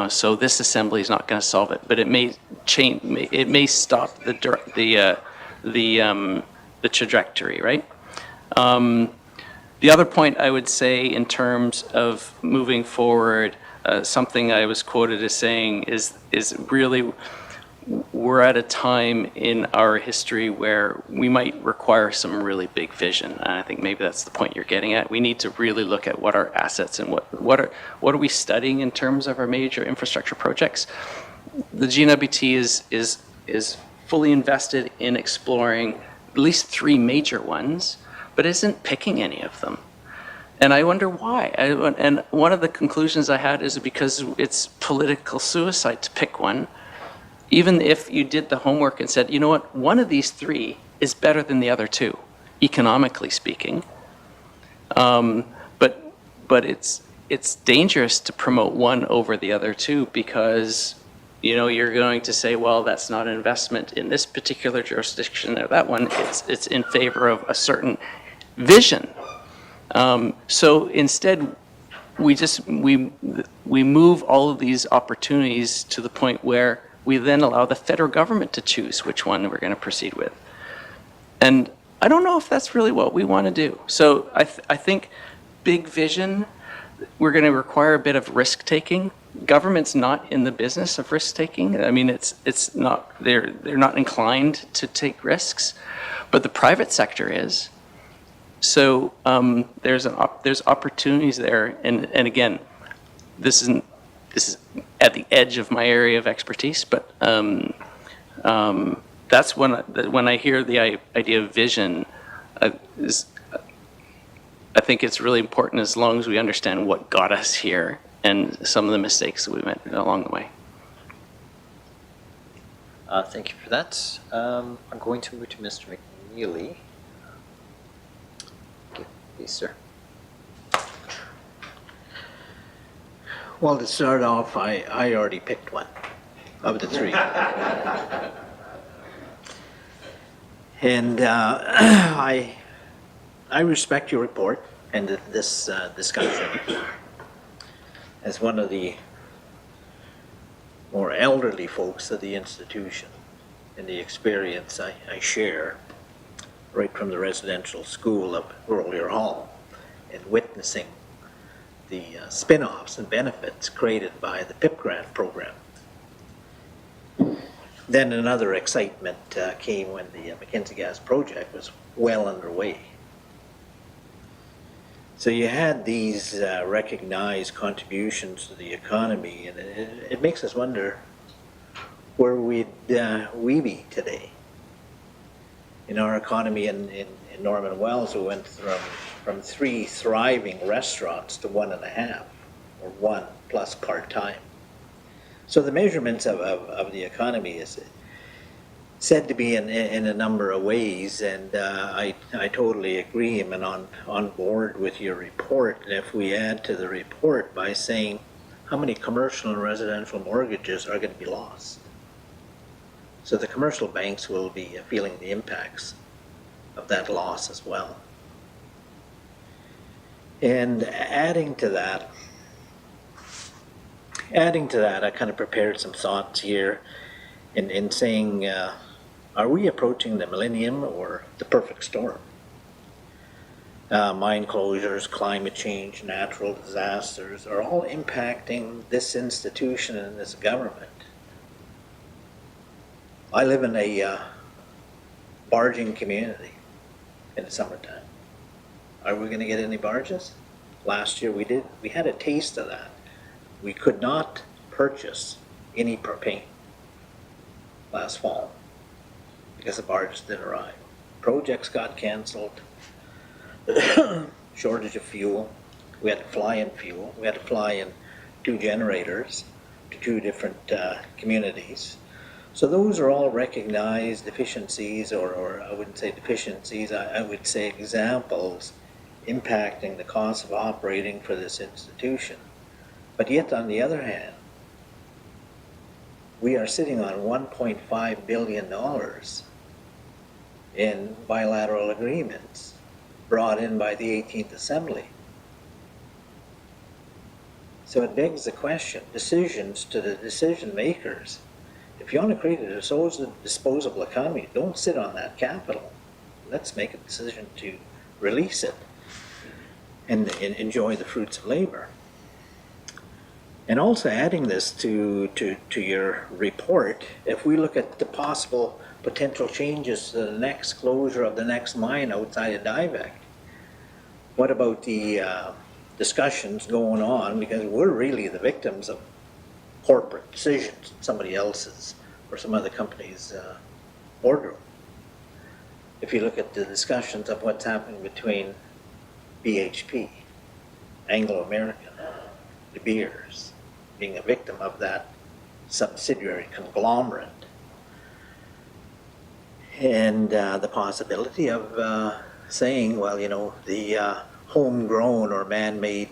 So this assembly is not going to solve it, but it may change. It may stop the trajectory, right? The other point I would say in terms of moving forward, something I was quoted as saying is really we're at a time in our history where we might require some really big vision. And I think maybe that's the point you're getting at. We need to really look at what our assets and what are we studying in terms of our major infrastructure projects. The GNWT is fully invested in exploring at least 3 major ones, but isn't picking any of them. And I wonder why. And one of the conclusions I had is because it's political suicide to pick one, even if you did the homework and said, you know what, one of these 3 is better than the other 2, economically speaking. But it's dangerous to promote one over the other 2 because you're going to say, well, that's not an investment in this particular jurisdiction or that one. It's in favor of a certain vision. So instead, we move all of these opportunities to the point where we then allow the federal government to choose which one we're going to proceed with. And I don't know if that's really what we want to do. So I think big vision, we're going to require a bit of risk taking. Government's not in the business of risk taking. I mean, it's not, they're not inclined to take risks, but the private sector is. So there's opportunities there, and again, this is at the edge of my area of expertise, but that's when I hear the idea of vision, I think it's really important as long as we understand what got us here and some of the mistakes that we made along the way. Thank you for that. I'm going to move to Mr. McNeely. Please, sir. Well, to start off, I already picked one of the 3. And I respect your report and this discussion. As one of the more elderly folks of the institution and the experience I share right from the residential school of Rollier Hall and witnessing the spin-offs and benefits created by the PIP grant program. Then another excitement came when the Mackenzie Gas project was well underway. So you had these recognized contributions to the economy, and it makes us wonder where we be today. In our economy in Norman Wells, we went from 3 thriving restaurants to 1.5, or 1 plus part-time. So the measurements of the economy is said to be in a number of ways, and I totally agree. I'm on board with your report. And if we add to the report by saying how many commercial and residential mortgages are going to be lost. So the commercial banks will be feeling the impacts of that loss as well. And adding to that, I kind of prepared some thoughts here in saying, are we approaching the millennium or the perfect storm? Mine closures, climate change, natural disasters are all impacting this institution and this government. I live in a barging community in the summertime. Are we going to get any barges? Last year we did. We had a taste of that. We could not purchase any propane last fall because the barges didn't arrive. Projects got canceled. Shortage of fuel. We had to fly in fuel. We had to fly in 2 generators to 2 different communities. So those are all recognized deficiencies, or I wouldn't say deficiencies, I would say examples impacting the cost of operating for this institution. But yet, on the other hand, we are sitting on $1.5 billion in bilateral agreements brought in by the 18th Assembly. So it begs the question, decisions to the decision makers. If you want to create a disposable economy, don't sit on that capital. Let's make a decision to release it and enjoy the fruits of labor. And also adding this to your report, if we look at the possible potential changes to the next closure of the next mine outside of Diavik, what about the discussions going on, because we're really the victims of corporate decisions, somebody else's or some other company's boardroom. If you look at the discussions of what's happening between BHP, Anglo American, De Beers, being a victim of that subsidiary conglomerate, and the possibility of saying, well, you know, the homegrown or man-made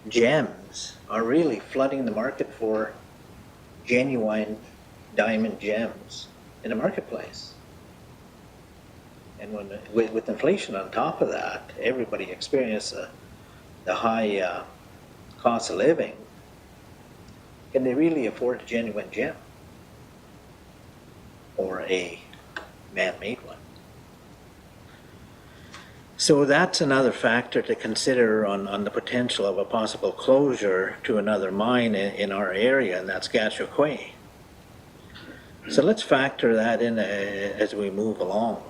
gems are really flooding the market for genuine diamond gems in the marketplace. And when with inflation on top of that, everybody experiences the high cost of living. Can they really afford a genuine gem or a man-made one? So that's another factor to consider on the potential of a possible closure to another mine in our area, and that's Gahcho Kué. So let's factor that in as we move along.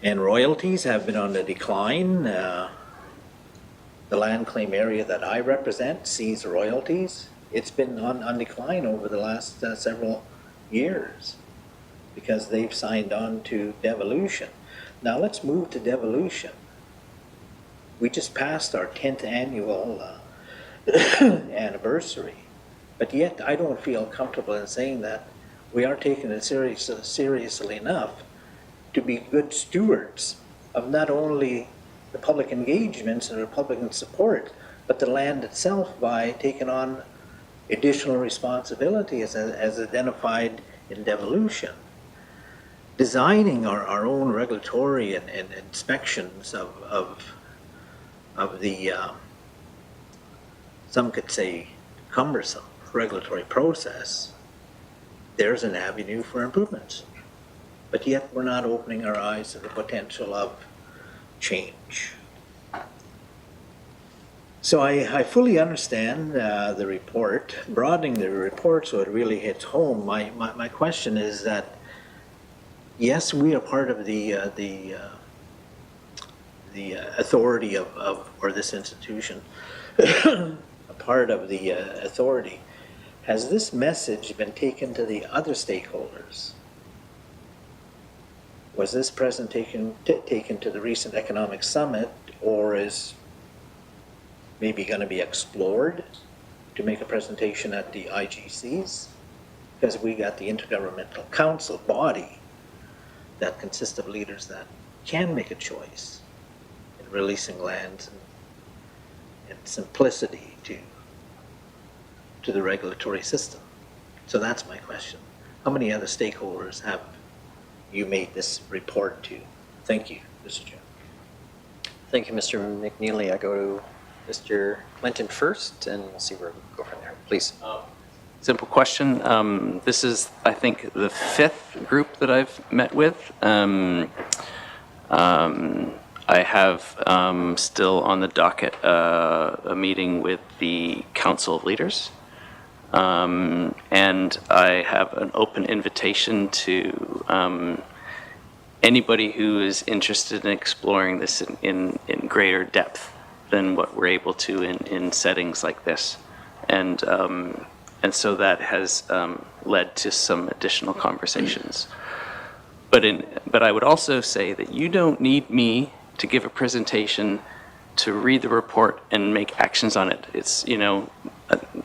And royalties have been on the decline. The land claim area that I represent sees royalties. It's been on decline over the last several years because they've signed on to devolution. Now let's move to devolution. We just passed our 10th annual anniversary, but yet I don't feel comfortable in saying that we are taking it seriously enough to be good stewards of not only the public engagements and Republican support, but the land itself by taking on additional responsibility as identified in devolution. Designing our own regulatory and inspections of the, some could say, cumbersome regulatory process, there's an avenue for improvements. But yet we're not opening our eyes to the potential of change. So I fully understand the report, broadening the report so it really hits home. My question is that, yes, we are part of the authority of or this institution, a part of the authority. Has this message been taken to the other stakeholders? Was this presentation taken to the recent economic summit, or is maybe going to be explored to make a presentation at the IGCs? Because we got the Intergovernmental Council body that consists of leaders that can make a choice in releasing lands and simplicity to the regulatory system. So that's my question. How many other stakeholders have you made this report to? Thank you, Mr. Chair. Thank you, Mr. McNeely. I go to Mr. Clinton first, and we'll see where we go from there. Please. Simple question. This is, I think, the 5th group that I've met with. I have still on the docket a meeting with the Council of Leaders. And I have an open invitation to anybody who is interested in exploring this in greater depth than what we're able to in settings like this. And so that has led to some additional conversations. But I would also say that you don't need me to give a presentation to read the report and make actions on it. It's, you know,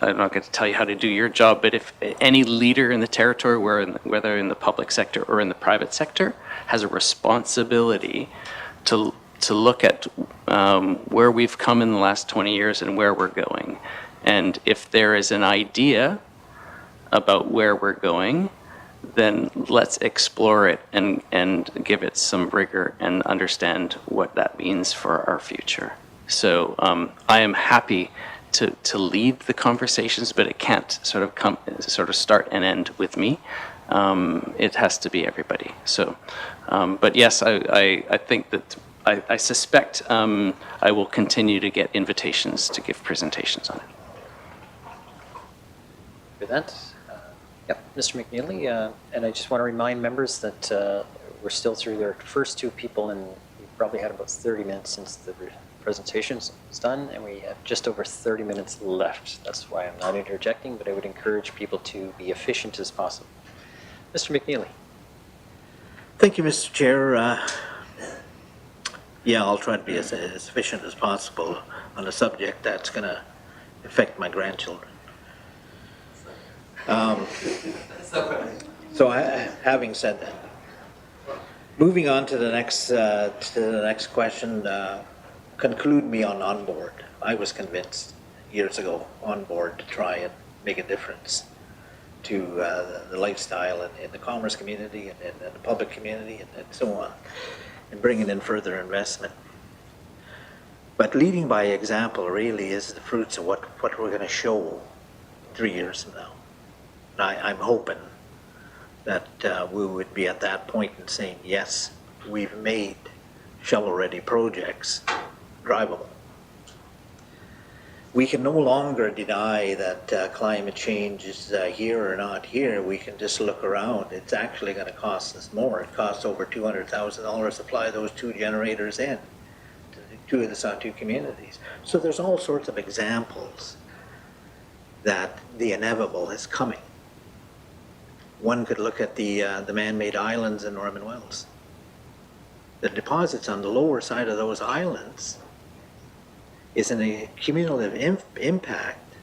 I'm not going to tell you how to do your job, but if any leader in the territory, whether in the public sector or in the private sector, has a responsibility to look at where we've come in the last 20 years and where we're going. And if there is an idea about where we're going, then let's explore it and give it some rigor and understand what that means for our future. So I am happy to lead the conversations, but it can't sort of start and end with me. It has to be everybody. So, but yes, I think that I suspect I will continue to get invitations to give presentations on it. With that, Mr. McNeely, and I just want to remind members that we're still through their first two people, and we've probably had about 30 minutes since the presentation's done, and we have just over 30 minutes left. That's why I'm not interjecting, but I would encourage people to be efficient as possible. Mr. McNeely. Thank you, Mr. Chair. Yeah, I'll try to be as efficient as possible on a subject that's going to affect my grandchildren. So having said that, moving on to the next question, conclude me on board. I was convinced years ago on board to try and make a difference to the lifestyle in the commerce community and the public community and so on, and bringing in further investment. But leading by example really is the fruits of what we're going to show 3 years from now. I'm hoping that we would be at that point in saying, yes, we've made shovel-ready projects drivable. We can no longer deny that climate change is here or not here. We can just look around. It's actually going to cost us more. It costs over $200,000 to fly those two generators in to two of the Sahtu communities. So there's all sorts of examples that the inevitable is coming. One could look at the man-made islands in Norman Wells. The deposits on the lower side of those islands is a cumulative impact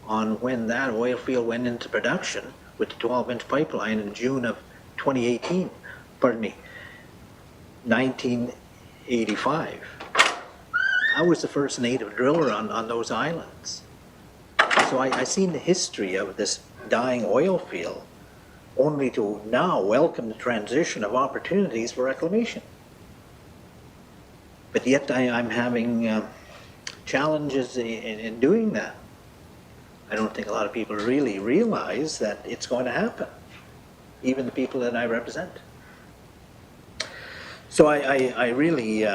on when that oil field went into production with the 12-inch pipeline in June of 2018, pardon me, 1985. I was the first native driller on those islands. So I seen the history of this dying oil field, only to now welcome the transition of opportunities for reclamation. But yet I'm having challenges in doing that. I don't think a lot of people really realize that it's going to happen, even the people that I represent. So I really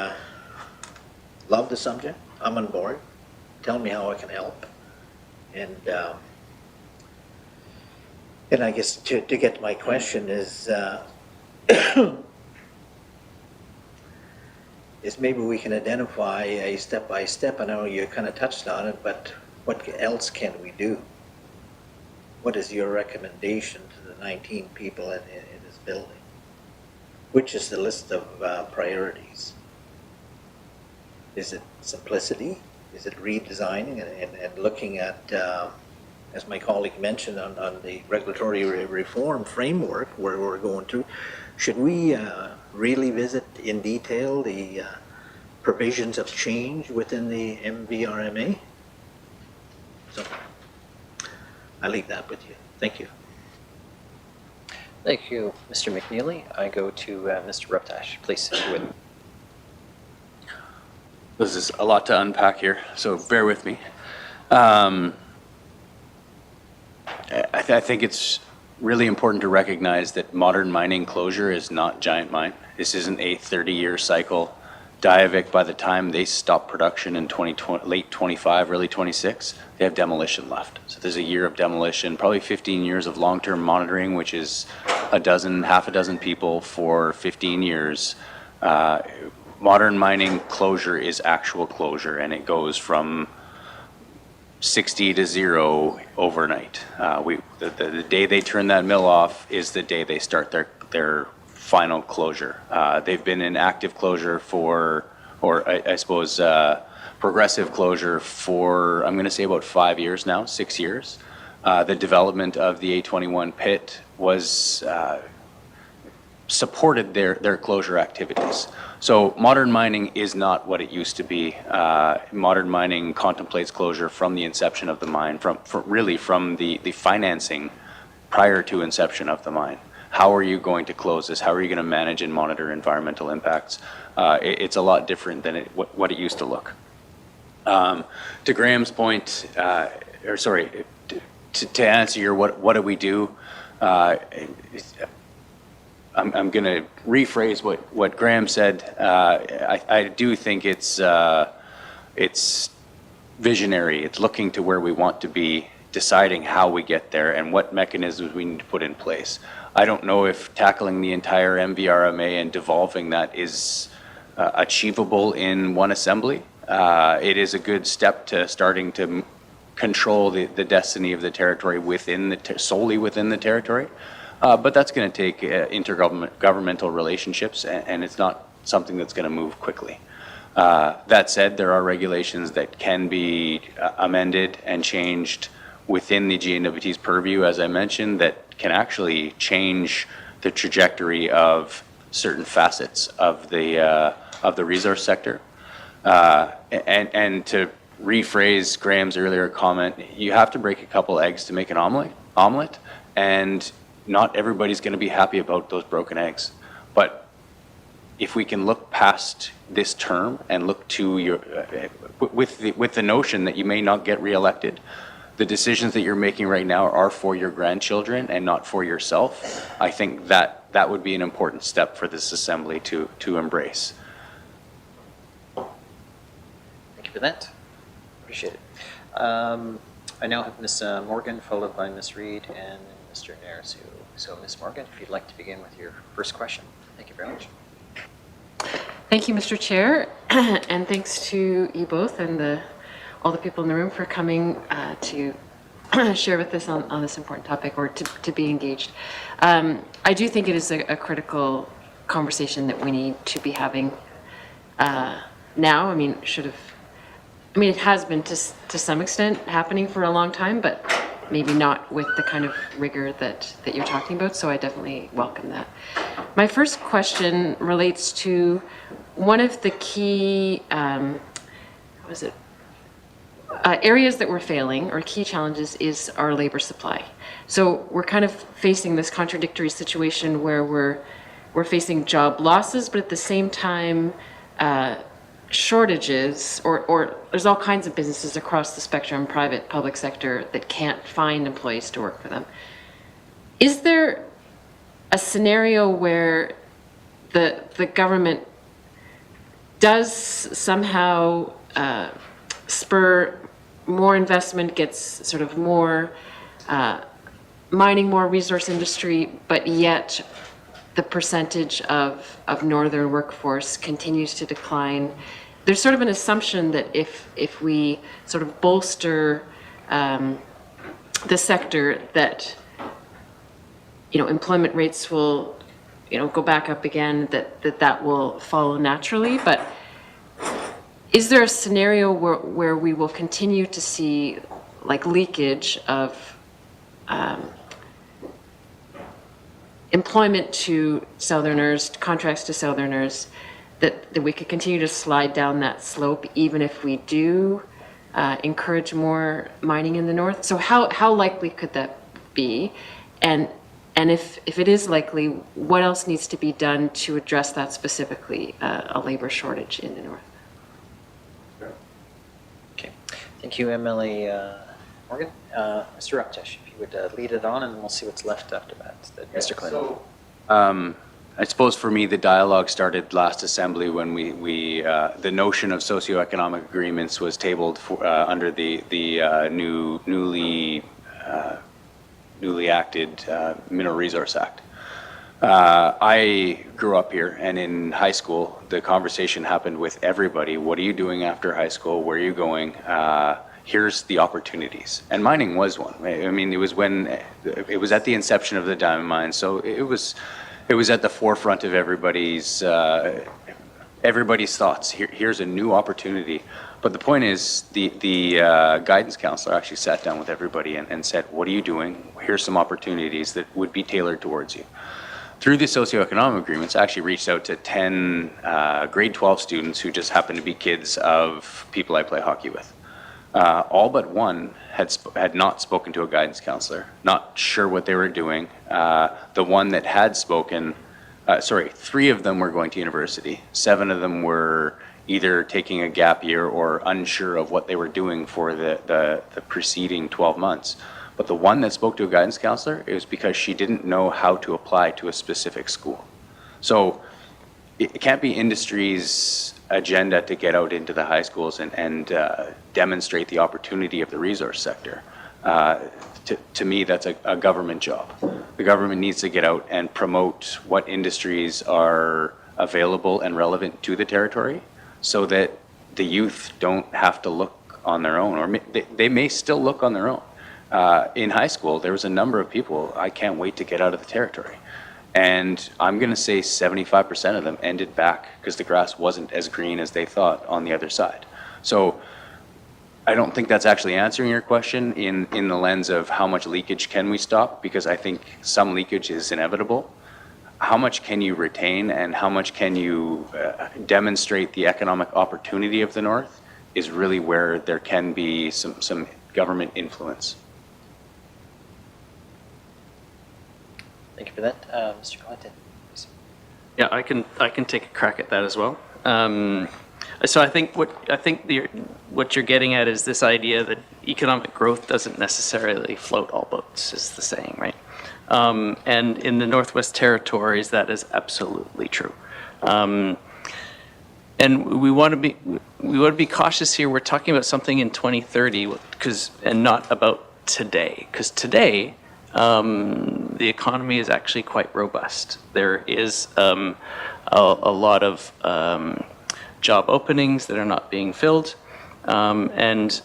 love the subject. I'm on board. Tell me how I can help. And I guess to get to my question is maybe we can identify a step-by-step. I know you kind of touched on it, but what else can we do? What is your recommendation to the 19 people in this building? Which is the list of priorities? Is it simplicity? Is it redesigning and looking at, as my colleague mentioned, on the regulatory reform framework where we're going through? Should we really visit in detail the provisions of change within the MVRMA? So I leave that with you. Thank you. Thank you, Mr. McNeely. I go to Mr. Ruptash. Please, if you would. This is a lot to unpack here, so bear with me. I think it's really important to recognize that modern mining closure is not Giant Mine. This isn't a 30-year cycle. Diavik, by the time they stop production in late 25, early 26, they have demolition left. So there's a year of demolition, probably 15 years of long-term monitoring, which is half a dozen people for 15 years. Modern mining closure is actual closure, and it goes from 60 to 0 overnight. The day they turn that mill off is the day they start their final closure. They've been in active closure for or I suppose progressive closure for, I'm going to say about 5 years now, 6 years. The development of the A21 pit was supported their closure activities. So modern mining is not what it used to be. Modern mining contemplates closure from the inception of the mine, really from the financing prior to inception of the mine. How are you going to close this? How are you going to manage and monitor environmental impacts? It's a lot different than what it used to look. To Graham's point, to answer your what do we do, I'm going to rephrase what Graham said. I do think it's visionary. It's looking to where we want to be, deciding how we get there and what mechanisms we need to put in place. I don't know if tackling the entire MVRMA and devolving that is achievable in one assembly. It is a good step to starting to control the destiny of the territory solely within the territory. But that's going to take intergovernmental relationships, and it's not something that's going to move quickly. That said, there are regulations that can be amended and changed within the GNWT's purview, as I mentioned, that can actually change the trajectory of certain facets of the resource sector. And to rephrase Graham's earlier comment, you have to break a couple eggs to make an omelet, and not everybody's going to be happy about those broken eggs. But if we can look past this term and look to your, with the notion that you may not get reelected, the decisions that you're making right now are for your grandchildren and not for yourself, I think that would be an important step for this assembly to embrace. Thank you for that. Appreciate it. I now have Ms. Morgan, followed by Ms. Reid and Mr. Narasu. So Ms. Morgan, if you'd like to begin with your first question. Thank you very much. Thank you, Mr. Chair, and thanks to you both and all the people in the room for coming to share with us on this important topic, or to be engaged. I do think it is a critical conversation that we need to be having now. I mean, it has been to some extent happening for a long time, but maybe not with the kind of rigor that you're talking about, so I definitely welcome that. My first question relates to one of the key, areas that we're failing, or key challenges, is our labor supply. So we're kind of facing this contradictory situation where we're facing job losses, but at the same time, shortages, or there's all kinds of businesses across the spectrum, private, public sector, that can't find employees to work for them. Is there a scenario where the government does somehow spur more investment, gets sort of more mining, more resource industry, but yet the percentage of northern workforce continues to decline? There's sort of an assumption that if we sort of bolster the sector, that employment rates will go back up again, that will follow naturally. But is there a scenario where we will continue to see like leakage of employment to Southerners, contracts to Southerners, that we could continue to slide down that slope even if we do encourage more mining in the north? So how likely could that be? And if it is likely, what else needs to be done to address that specifically, a labor shortage in the north? Okay. Thank you, MLA Morgan. Mr. Uptesh, if you would lead it on, and then we'll see what's left after that. Mr. Clinton. I suppose for me, the dialogue started last assembly when the notion of socioeconomic agreements was tabled under the newly acted Mineral Resource Act. I grew up here, and in high school, the conversation happened with everybody. What are you doing after high school? Where are you going? Here's the opportunities. And mining was one. I mean, it was at the inception of the diamond mine, so it was at the forefront of everybody's everybody's thoughts. Here's a new opportunity. But the point is, the guidance counselor actually sat down with everybody and said, what are you doing? Here's some opportunities that would be tailored towards you. Through the socioeconomic agreements, I actually reached out to 10 grade 12 students who just happen to be kids of people I play hockey with. All but one had not spoken to a guidance counselor, not sure what they were doing. The one that had spoken, 3 of them were going to university. 7 of them were either taking a gap year or unsure of what they were doing for the preceding 12 months. But the one that spoke to a guidance counselor, it was because she didn't know how to apply to a specific school. So it can't be industry's agenda to get out into the high schools and demonstrate the opportunity of the resource sector. To me, that's a government job. The government needs to get out and promote what industries are available and relevant to the territory so that the youth don't have to look on their own, or they may still look on their own. In high school, there was a number of people, I can't wait to get out of the territory. And I'm going to say 75% of them ended back because the grass wasn't as green as they thought on the other side. So I don't think that's actually answering your question in the lens of how much leakage can we stop, because I think some leakage is inevitable. How much can you retain and how much can you demonstrate the economic opportunity of the North is really where there can be some government influence. Thank you for that. Mr. Clinton. Yeah, I can take a crack at that as well. So I think what you're getting at is this idea that economic growth doesn't necessarily float all boats, is the saying, right? And in the Northwest Territories, that is absolutely true. And we want to be cautious here. We're talking about something in 2030, and not about today, because today the economy is actually quite robust. There is a lot of job openings that are not being filled, and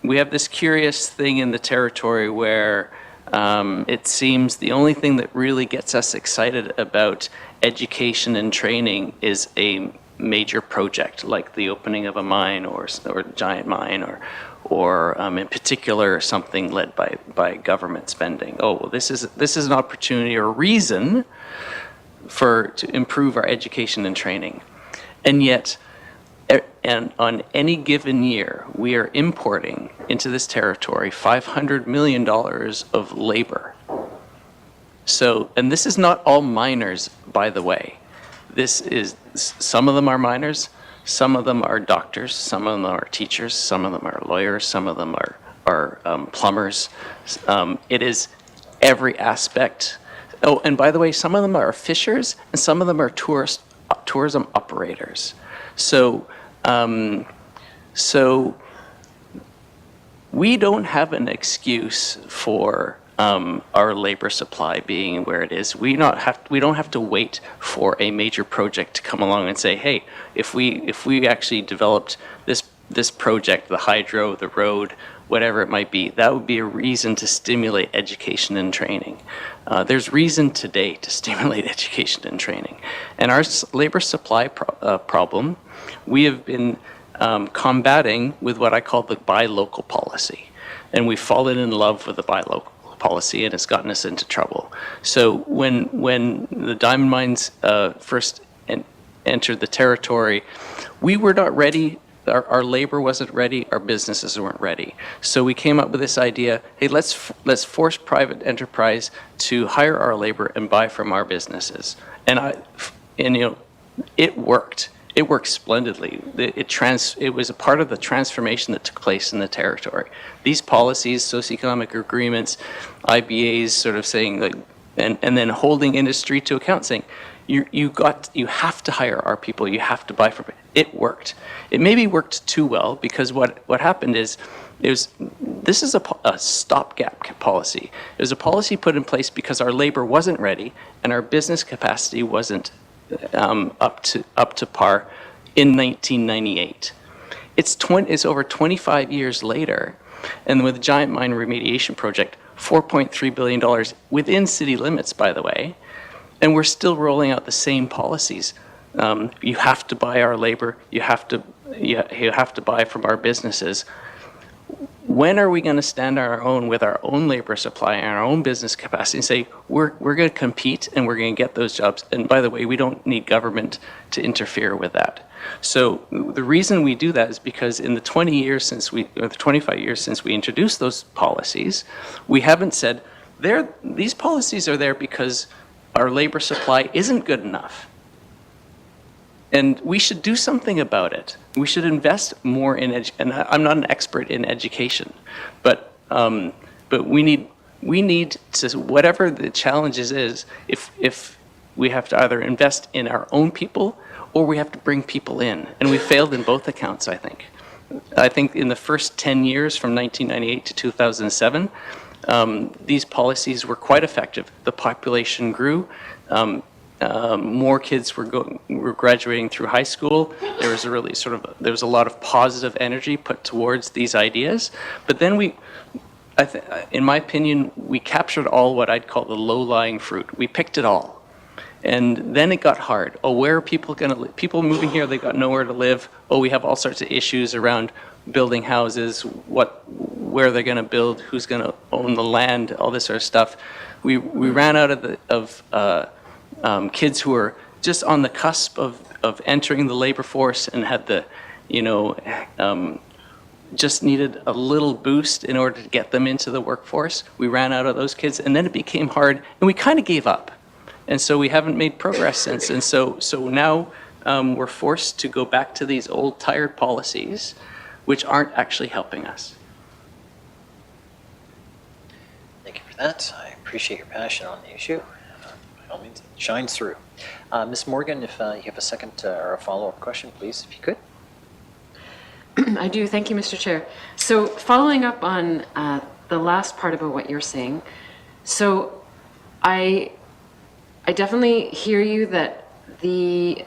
we have this curious thing in the territory where it seems the only thing that really gets us excited about education and training is a major project like the opening of a mine or a giant mine or in particular something led by government spending. Oh, well, this is an opportunity or a reason to improve our education and training. And yet, and on any given year, we are importing into this territory $500 million of labor. So, and this is not all miners, by the way. Some of them are miners, some of them are doctors, some of them are teachers, some of them are lawyers, some of them are plumbers. It is every aspect. Oh, and by the way, some of them are fishers and some of them are tourism operators. So we don't have an excuse for our labor supply being where it is. We don't have to wait for a major project to come along and say, hey, if we actually developed this project, the hydro, the road, whatever it might be, that would be a reason to stimulate education and training. There's reason today to stimulate education and training. And our labor supply problem, we have been combating with what I call the buy local policy. And we've fallen in love with the buy local policy, and it's gotten us into trouble. So when the diamond mines first entered the territory, we were not ready. Our labor wasn't ready. Our businesses weren't ready. So we came up with this idea: hey, let's force private enterprise to hire our labor and buy from our businesses. And it worked. It worked splendidly. It was a part of the transformation that took place in the territory. These policies, socioeconomic agreements, IBAs, sort of saying, like, and then holding industry to account, saying, you have to hire our people. You have to buy from it. It worked. It maybe worked too well, because what happened is this is a stopgap policy. It was a policy put in place because our labor wasn't ready and our business capacity wasn't up to par in 1998. It's over 25 years later, and with the Giant Mine Remediation Project, $4.3 billion within city limits, by the way, and we're still rolling out the same policies. You have to buy our labor. You have to buy from our businesses. When are we going to stand on our own with our own labor supply and our own business capacity and say, we're going to compete and we're going to get those jobs? And by the way, we don't need government to interfere with that. So the reason we do that is because in the 20 years since or the 25 years since we introduced those policies, we haven't said, these policies are there because our labor supply isn't good enough. And we should do something about it. We should invest more in and I'm not an expert in education, but we need to, whatever the challenges is, if we have to either invest in our own people or we have to bring people in, and we failed in both accounts. I think in the first 10 years from 1998 to 2007, these policies were quite effective. The population grew. More kids were graduating through high school. There was a lot of positive energy put towards these ideas. But then in my opinion, we captured all what I'd call the low-lying fruit. We picked it all. And then it got hard. Oh, where are people going to live? People moving here, they got nowhere to live. Oh, we have all sorts of issues around building houses, where they're going to build, who's going to own the land, all this sort of stuff. We ran out of kids who were just on the cusp of entering the labor force and had just needed a little boost in order to get them into the workforce. We ran out of those kids, and then it became hard, and we kind of gave up. And so we haven't made progress since. And so now we're forced to go back to these old, tired policies, which aren't actually helping us. Thank you for that. I appreciate your passion on the issue. By all means, it shines through. Ms. Morgan, if you have a second or a follow-up question, please, if you could. I do. Thank you, Mr. Chair. So following up on the last part about what you're saying, so I definitely hear you that the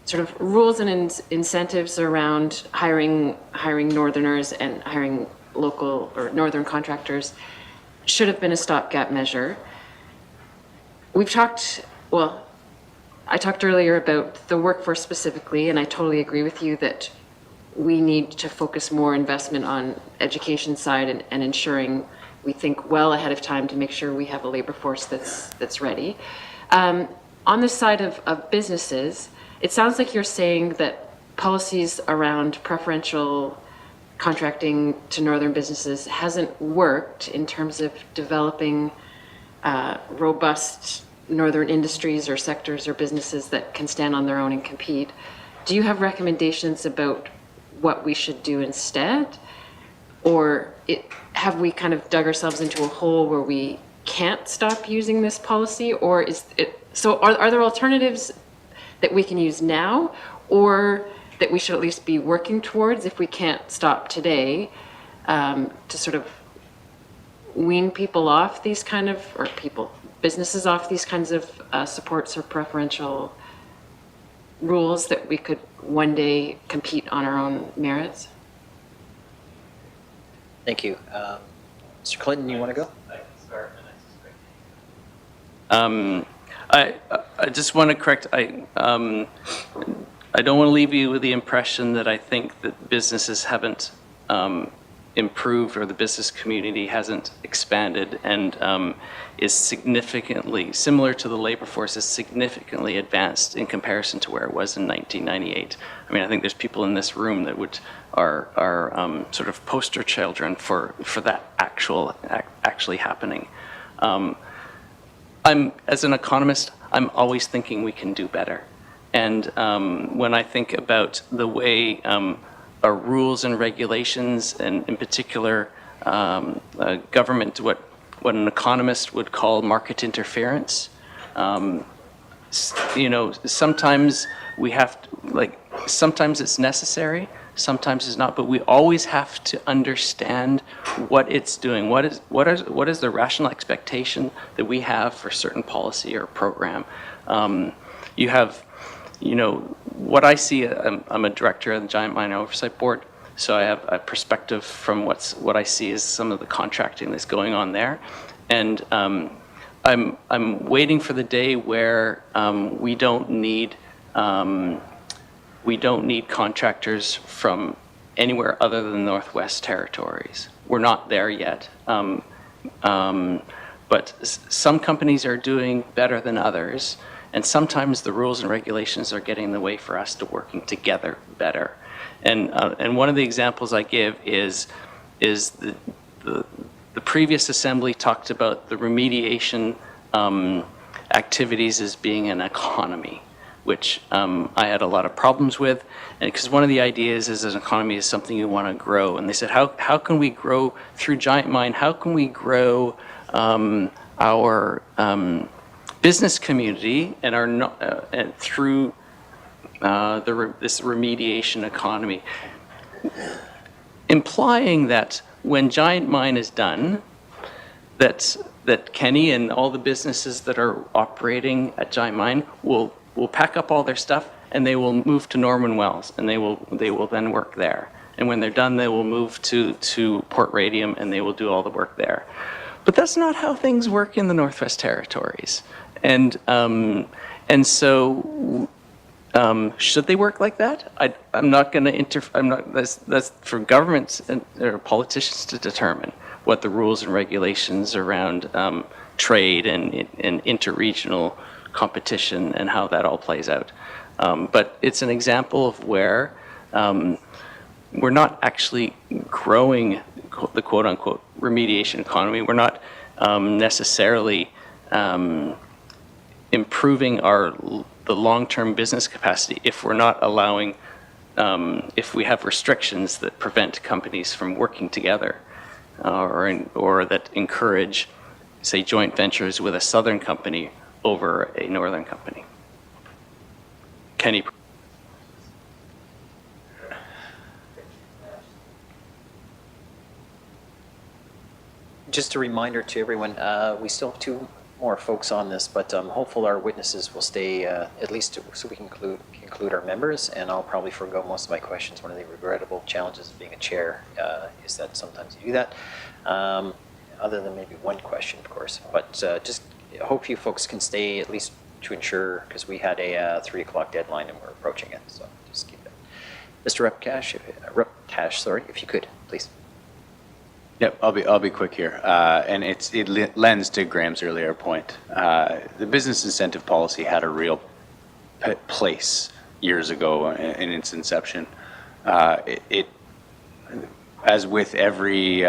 sort of rules and incentives around hiring Northerners and hiring local or Northern contractors should have been a stopgap measure. I talked earlier about the workforce specifically, and I totally agree with you that we need to focus more investment on education side and ensuring we think well ahead of time to make sure we have a labor force that's ready. On the side of businesses, it sounds like you're saying that policies around preferential contracting to Northern businesses hasn't worked in terms of developing robust Northern industries or sectors or businesses that can stand on their own and compete. Do you have recommendations about what we should do instead? Or have we kind of dug ourselves into a hole where we can't stop using this policy? Or are there alternatives that we can use now, or that we should at least be working towards if we can't stop today, to sort of wean people off these kind of, businesses off these kinds of supports or preferential rules that we could one day compete on our own merits? Thank you. Mr. Clinton, you want to go? I can start, and I just want to correct. I don't want to leave you with the impression that I think that businesses haven't improved or the business community hasn't expanded and is significantly similar to the labor force, is significantly advanced in comparison to where it was in 1998. I mean, I think there's people in this room that are sort of poster children for that actually happening. As an economist, I'm always thinking we can do better. And when I think about the way our rules and regulations, and in particular government, what an economist would call market interference, sometimes we have to, sometimes it's necessary, sometimes it's not, but we always have to understand what it's doing. What is the rational expectation that we have for certain policy or program? You have, what I see, I'm a director of the Giant Mine Oversight Board, so I have a perspective from what I see as some of the contracting that's going on there. And I'm waiting for the day where we don't need contractors from anywhere other than Northwest Territories. We're not there yet. But some companies are doing better than others, and sometimes the rules and regulations are getting in the way for us to working together better. And one of the examples I give is the previous assembly talked about the remediation activities as being an economy, which I had a lot of problems with, and because one of the ideas is an economy is something you want to grow, and they said, how can we grow through Giant Mine? How can we grow our business community and and through this remediation economy, implying that when Giant Mine is done, that Kenny and all the businesses that are operating at Giant Mine will pack up all their stuff and they will move to Norman Wells, and they will then work there. And when they're done, they will move to Port Radium and they will do all the work there. But that's not how things work in the Northwest Territories. And so should they work like that? I'm not going to that's for governments or politicians to determine what the rules and regulations around trade and interregional competition and how that all plays out. But it's an example of where we're not actually growing the quote-unquote remediation economy. We're not necessarily improving the long-term business capacity if we're not allowing, if we have restrictions that prevent companies from working together or that encourage, say, joint ventures with a southern company over a northern company. Kenny. Just a reminder to everyone, we still have two more folks on this, but I'm hopeful our witnesses will stay at least so we can include our members, and I'll probably forego most of my questions. One of the regrettable challenges of being a chair is that sometimes you do that, other than maybe one question, of course. But just hope you folks can stay at least to ensure, because we had a 3 o'clock deadline and we're approaching it, so just keep it. Mr. Reptash, sorry, if you could, please. Yep, I'll be quick here, and it lends to Graham's earlier point. The business incentive policy had a real place years ago in its inception. As with every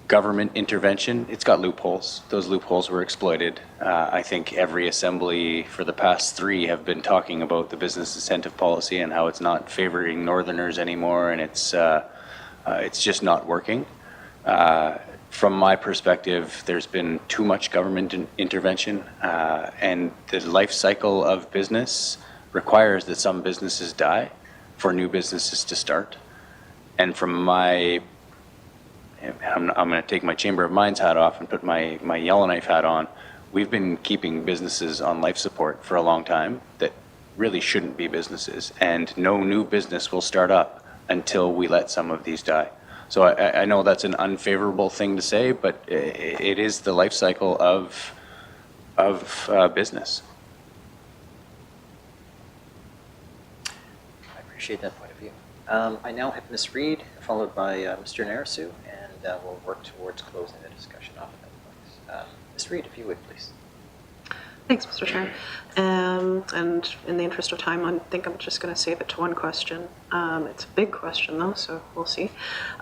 government intervention, it's got loopholes. Those loopholes were exploited. I think every assembly for the past 3 have been talking about the business incentive policy and how it's not favoring Northerners anymore, and it's just not working. From my perspective, there's been too much government intervention, and the life cycle of business requires that some businesses die for new businesses to start. And from I'm going to take my Chamber of Mines hat off and put my Yellowknife hat on. We've been keeping businesses on life support for a long time that really shouldn't be businesses, and no new business will start up until we let some of these die. So I know that's an unfavorable thing to say, but it is the life cycle of business. I appreciate that point of view. I now have Ms. Reid, followed by Mr. Narasu, and we'll work towards closing the discussion off at that point. Ms. Reid, if you would, please. Thanks, Mr. Chair. And in the interest of time, I think I'm just going to save it to one question. It's a big question, though, so we'll see.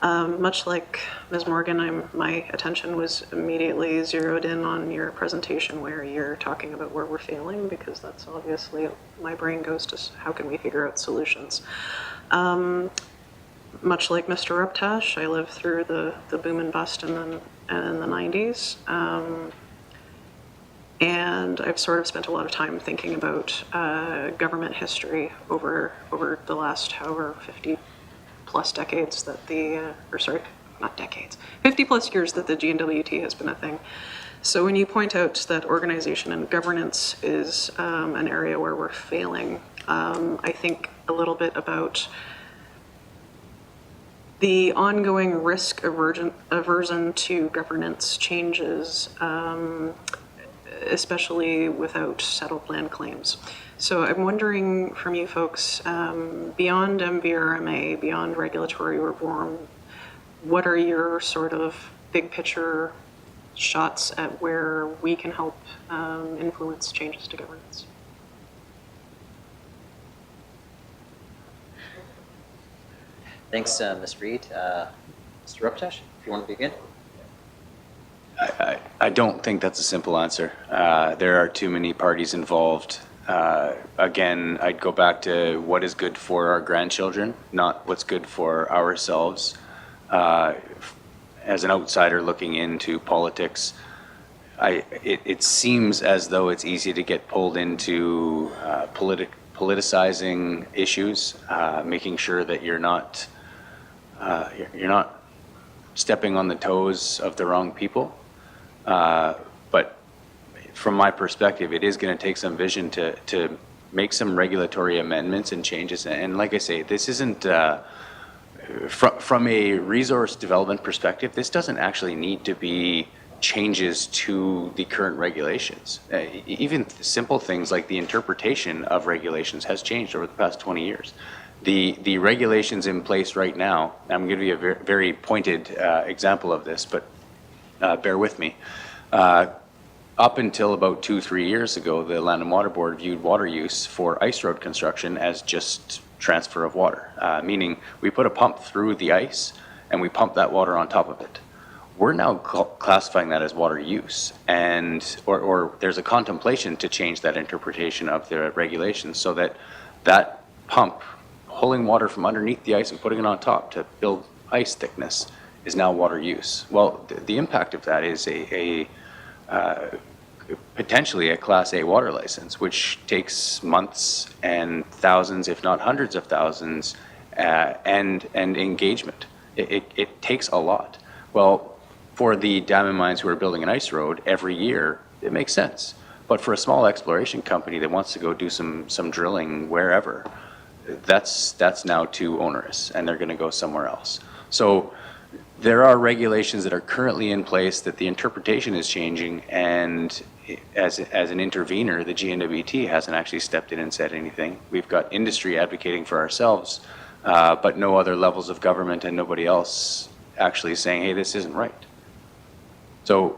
Much like Ms. Morgan, my attention was immediately zeroed in on your presentation where you're talking about where we're failing, because that's obviously, my brain goes to how can we figure out solutions. Much like Mr. Reptash, I lived through the boom and bust in the 90s. And I've sort of spent a lot of time thinking about government history over the last, however, 50 plus decades that 50 plus years that the GNWT has been a thing. So when you point out that organization and governance is an area where we're failing, I think a little bit about the ongoing risk aversion to governance changes, especially without settled land claims. So I'm wondering from you folks, beyond MVRMA, beyond regulatory reform, what are your sort of big picture shots at where we can help influence changes to governance? Thanks, Ms. Reid. Mr. Ruptash, if you want to begin. I don't think that's a simple answer. There are too many parties involved. Again, I'd go back to what is good for our grandchildren, not what's good for ourselves. As an outsider looking into politics, it seems as though it's easy to get pulled into politicizing issues, making sure that you're not stepping on the toes of the wrong people. But from my perspective, it is going to take some vision to make some regulatory amendments and changes. And like I say, this isn't, from a resource development perspective, this doesn't actually need to be changes to the current regulations. Even simple things like the interpretation of regulations has changed over the past 20 years. The regulations in place right now, I'm going to give you a very pointed example of this, but bear with me. Up until about 2-3 years ago, the Land and Water Board viewed water use for ice road construction as just transfer of water, meaning we put a pump through the ice and we pump that water on top of it. We're now classifying that as water use, and or there's a contemplation to change that interpretation of the regulations so that that pump pulling water from underneath the ice and putting it on top to build ice thickness is now water use. Well, the impact of that is potentially a Class A water license, which takes months and thousands, if not hundreds of thousands, and engagement. It takes a lot. Well, for the dam mines who are building an ice road every year, it makes sense. But for a small exploration company that wants to go do some drilling wherever, that's now too onerous, and they're going to go somewhere else. So there are regulations that are currently in place that the interpretation is changing, and as an intervener, the GNWT hasn't actually stepped in and said anything. We've got industry advocating for ourselves, but no other levels of government and nobody else actually saying, hey, this isn't right. So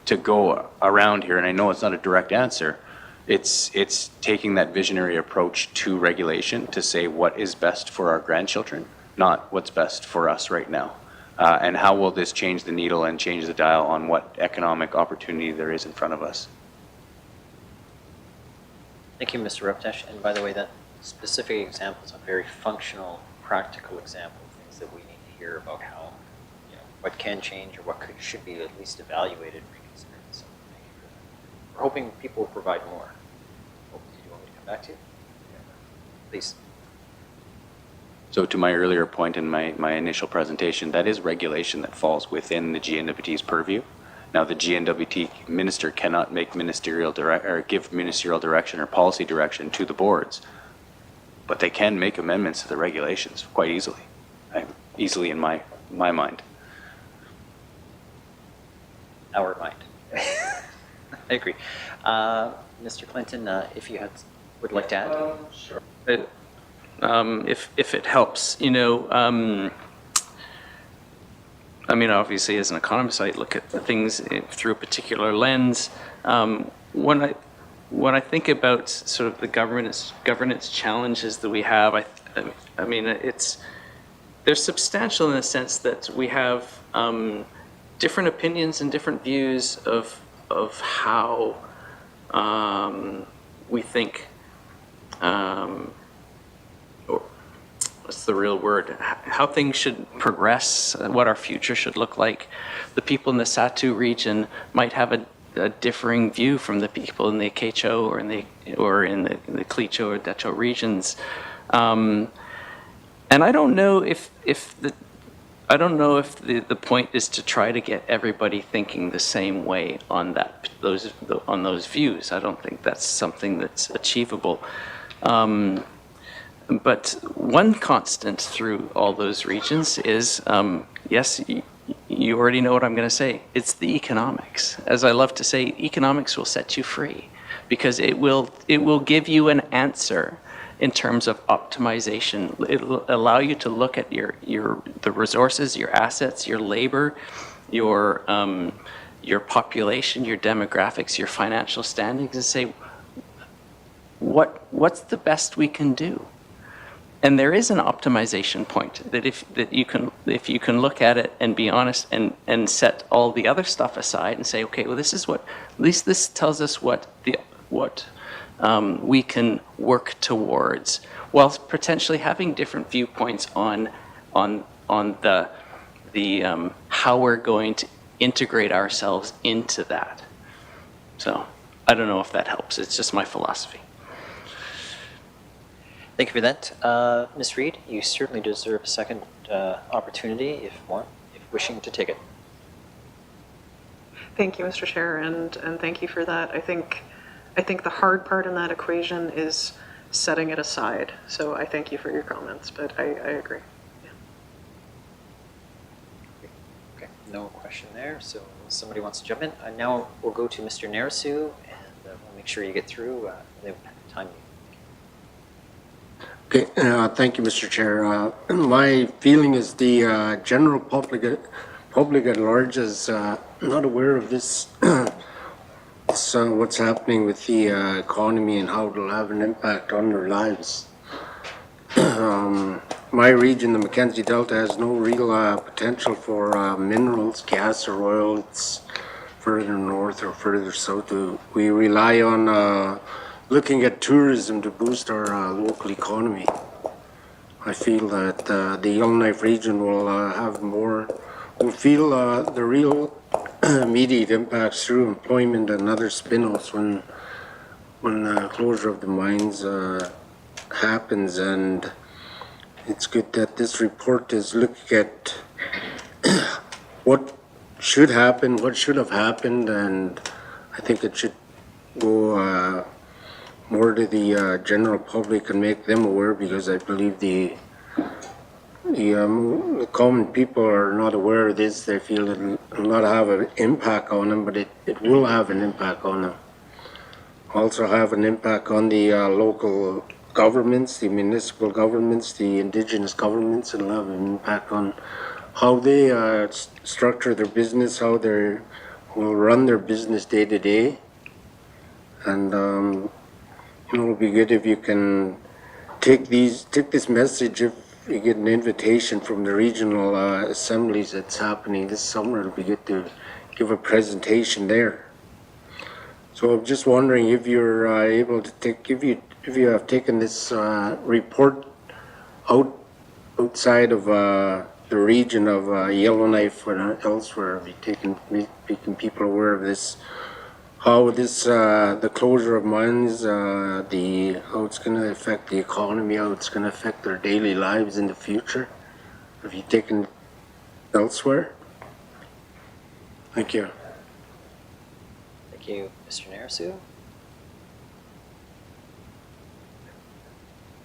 to go around here, and I know it's not a direct answer, it's taking that visionary approach to regulation to say what is best for our grandchildren, not what's best for us right now. And how will this change the needle and change the dial on what economic opportunity there is in front of us? Thank you, Mr. Ruptash. And by the way, that specific example is a very functional, practical example of things that we need to hear about how, what can change or what should be at least evaluated and reconsidered. So thank you for that. We're hoping people will provide more. Did you want me to come back to you? Please. So to my earlier point in my initial presentation, that is regulation that falls within the GNWT's purview. Now, the GNWT minister cannot make give ministerial direction or policy direction to the boards, but they can make amendments to the regulations quite easily, easily in my mind. Our mind. I agree. Mr. Clinton, if you would like to add. Sure. If it helps, I mean, obviously, as an economist, I look at things through a particular lens. When I think about sort of the governance challenges that we have, I mean, they're substantial in the sense that we have different opinions and different views of how we think. What's the real word? How things should progress, what our future should look like. The people in the Satu region might have a differing view from the people in the Quechua or in the Clicho or Decho regions, and I don't know if the point is to try to get everybody thinking the same way on those views. I don't think that's something that's achievable. But one constant through all those regions is, yes, you already know what I'm going to say. It's the economics. As I love to say, economics will set you free because it will give you an answer in terms of optimization. It'll allow you to look at the resources, your assets, your labor, your population, your demographics, your financial standings, and say, what's the best we can do? And there is an optimization point that if you can look at it and be honest and set all the other stuff aside and say, okay, well, this is what, at least this tells us what we can work towards, while potentially having different viewpoints on the how we're going to integrate ourselves into that. So I don't know if that helps. It's just my philosophy. Thank you for that. Ms. Reid, you certainly deserve a second opportunity if wishing to take it. Thank you, Mr. Chair, and thank you for that. I think the hard part in that equation is setting it aside. So I thank you for your comments, but I agree. Okay, no question there. So somebody wants to jump in. Now we'll go to Mr. Narasu, and we'll make sure you get through the time. Okay, thank you, Mr. Chair. My feeling is the general public at large is not aware of this, what's happening with the economy and how it'll have an impact on their lives. My region, the Mackenzie Delta, has no real potential for minerals, gas or oil. It's further north or further south. We rely on looking at tourism to boost our local economy. I feel that the Yellowknife region will will feel the real immediate impacts through employment and other spin-offs when the closure of the mines happens. And it's good that this report is looking at what should happen, what should have happened, and I think it should go more to the general public and make them aware, because I believe the common people are not aware of this. They feel it will not have an impact on them, but it will have an impact on them. Also have an impact on the local governments, the municipal governments, the indigenous governments. It'll have an impact on how they structure their business, how they will run their business day to day. And it'll be good if you can take this message. If you get an invitation from the regional assemblies that's happening this summer, it'll be good to give a presentation there. So I'm just wondering if you're able to if you have taken this report outside of the region of Yellowknife or elsewhere, have you making people aware of this? How this the closure of mines, how it's going to affect the economy, how it's going to affect their daily lives in the future? Have you taken it elsewhere? Thank you. Thank you, Mr. Narasu.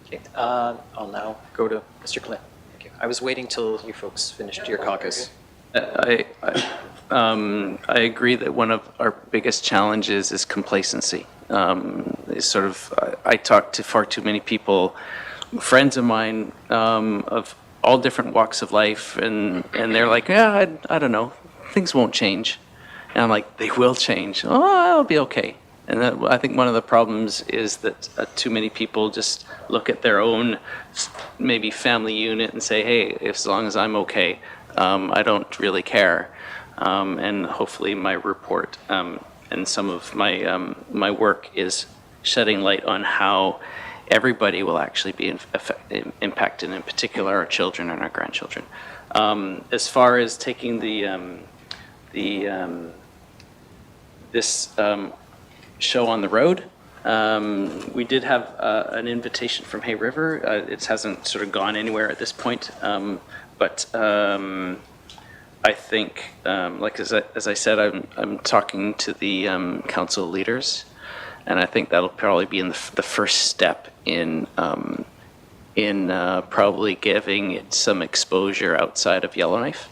Okay, I'll now go to Mr. Clint. Thank you. I was waiting till you folks finished your caucus. I agree that one of our biggest challenges is complacency. I talk to far too many people, friends of mine of all different walks of life, and they're like, yeah, I don't know, things won't change. And I'm like, they will change. Oh, it'll be okay. And I think one of the problems is that too many people just look at their own maybe family unit and say, hey, as long as I'm okay, I don't really care. And hopefully my report and some of my work is shedding light on how everybody will actually be impacted, in particular our children and our grandchildren. As far as taking this show on the road, we did have an invitation from Hay River. It hasn't sort of gone anywhere at this point, but I think, like as I said, I'm talking to the council leaders, and I think that'll probably be in the first step in probably giving it some exposure outside of Yellowknife.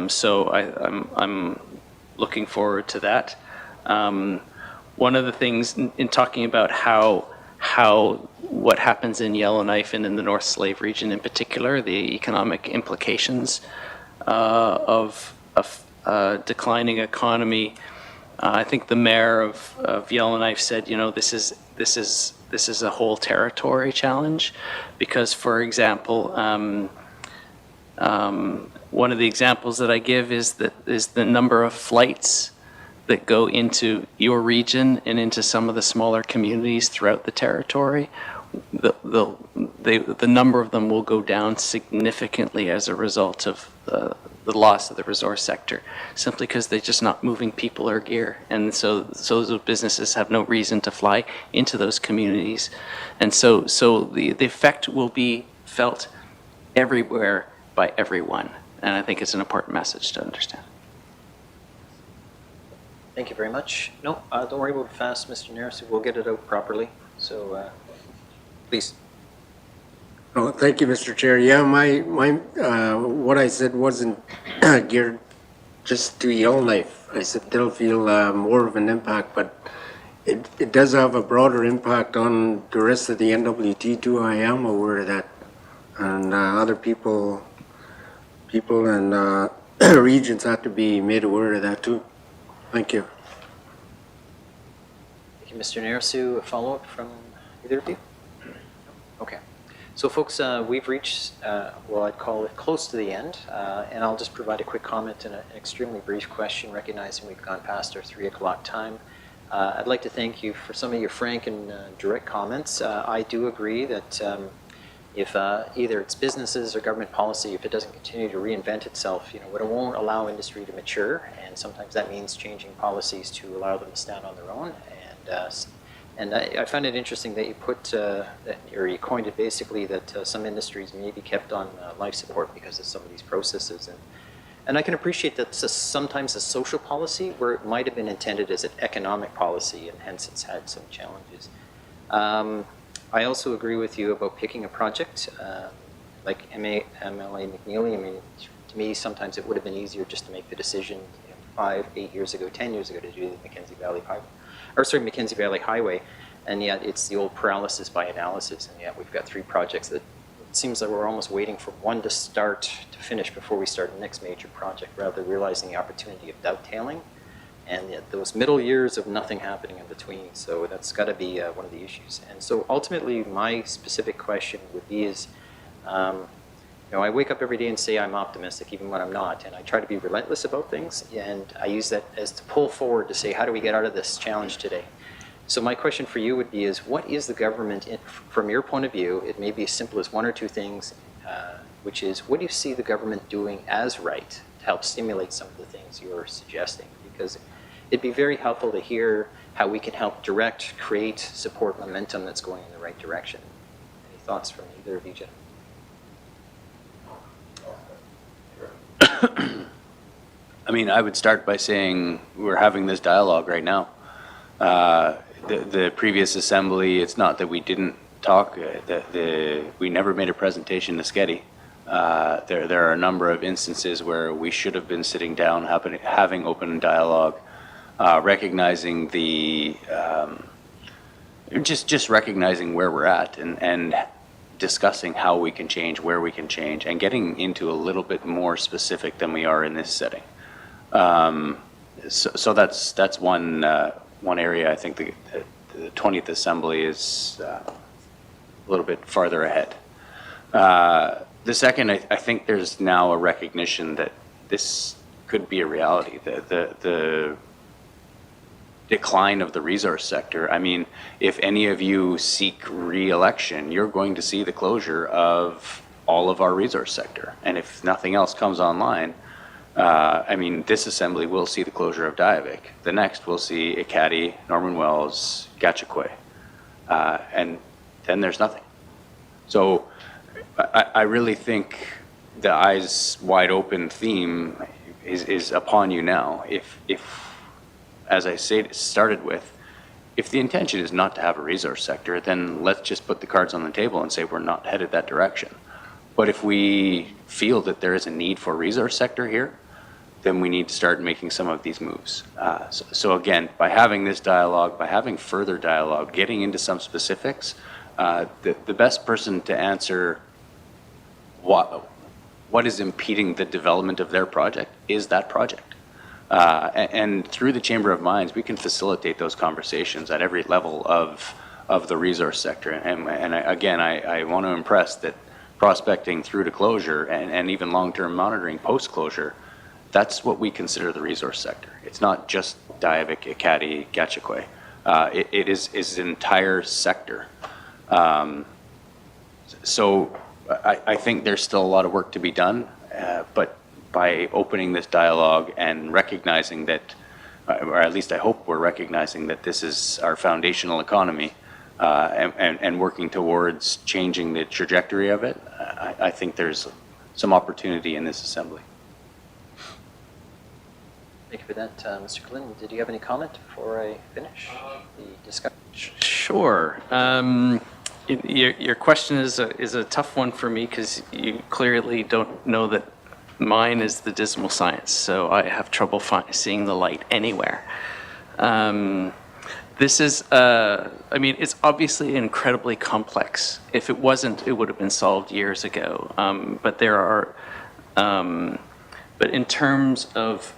So I'm looking forward to that. One of the things in talking about how what happens in Yellowknife and in the North Slave region in particular, the economic implications of a declining economy. I think the mayor of Yellowknife said, you know, this is a whole territory challenge, because, for example, one of the examples that I give is the number of flights that go into your region and into some of the smaller communities throughout the territory. The number of them will go down significantly as a result of the loss of the resource sector, simply because they're just not moving people or gear. And so those businesses have no reason to fly into those communities. And so the effect will be felt everywhere by everyone. And I think it's an important message to understand. Thank you very much. No, don't worry about it fast, Mr. Narasu. We'll get it out properly. So please. Oh, thank you, Mr. Chair. Yeah, my what I said wasn't geared just to Yellowknife. I said they'll feel more of an impact, but it does have a broader impact on the rest of the NWT too. I am aware of that, and other people and regions have to be made aware of that too. Thank you. Thank you, Mr. Narasu. A follow-up from either of you? Okay. So folks, we've reached, well, I'd call it close to the end, and I'll just provide a quick comment and an extremely brief question, recognizing we've gone past our 3 o'clock time. I'd like to thank you for some of your frank and direct comments. I do agree that if either it's businesses or government policy, if it doesn't continue to reinvent itself, you know, it won't allow industry to mature, and sometimes that means changing policies to allow them to stand on their own. And I find it interesting that you put, or you coined it basically, that some industries may be kept on life support because of some of these processes. And I can appreciate that sometimes a social policy where it might have been intended as an economic policy, and hence it's had some challenges. I also agree with you about picking a project like MLA McNeely. I mean, to me, sometimes it would have been easier just to make the decision 5, 8 years ago, 10 years ago to do the Mackenzie Valley Highway, and yet it's the old paralysis by analysis, and yet we've got 3 projects that it seems like we're almost waiting for one to start to finish before we start the next major project, rather than realizing the opportunity of dovetailing, and yet those middle years of nothing happening in between. So that's got to be one of the issues. And so ultimately, my specific question would be is, you know, I wake up every day and say I'm optimistic even when I'm not, and I try to be relentless about things, and I use that as to pull forward to say, how do we get out of this challenge today? So my question for you would be is, what is the government, from your point of view, it may be as simple as 1 or 2 things, which is, what do you see the government doing as right to help stimulate some of the things you're suggesting? Because it'd be very helpful to hear how we can help direct, create, support momentum that's going in the right direction. Any thoughts from either of you gentlemen? I mean, I would start by saying we're having this dialogue right now. The previous assembly, it's not that we didn't talk, we never made a presentation to Sketty. There are a number of instances where we should have been sitting down, having open dialogue, recognizing the, just recognizing where we're at and discussing how we can change, where we can change, and getting into a little bit more specific than we are in this setting. So that's one area. I think the 20th Assembly is a little bit farther ahead. The second, I think there's now a recognition that this could be a reality. The decline of the resource sector. I mean, if any of you seek re-election, you're going to see the closure of all of our resource sector. And if nothing else comes online, I mean, this assembly will see the closure of Diavik. The next will see Ekati, Norman Wells, Gachagua, and then there's nothing. So I really think the eyes wide open theme is upon you now. If as I started with, if the intention is not to have a resource sector, then let's just put the cards on the table and say we're not headed that direction. But if we feel that there is a need for a resource sector here, then we need to start making some of these moves. So again, by having this dialogue, by having further dialogue, getting into some specifics, the best person to answer what is impeding the development of their project is that project. And through the Chamber of Mines, we can facilitate those conversations at every level of the resource sector. And I want to impress that prospecting through to closure and even long-term monitoring post-closure, that's what we consider the resource sector. It's not just Diavik, Ekati, Gachagua. It is an entire sector. So I think there's still a lot of work to be done, but by opening this dialogue and recognizing that, or at least I hope we're recognizing that this is our foundational economy, and working towards changing the trajectory of it, I think there's some opportunity in this assembly. Thank you for that, Mr. Clinton. Did you have any comment before I finish the discussion? Sure. Your question is a tough one for me because you clearly don't know that mine is the dismal science, so I have trouble seeing the light anywhere. This is, I mean, it's obviously incredibly complex. If it wasn't, it would have been solved years ago. But there are, but in terms of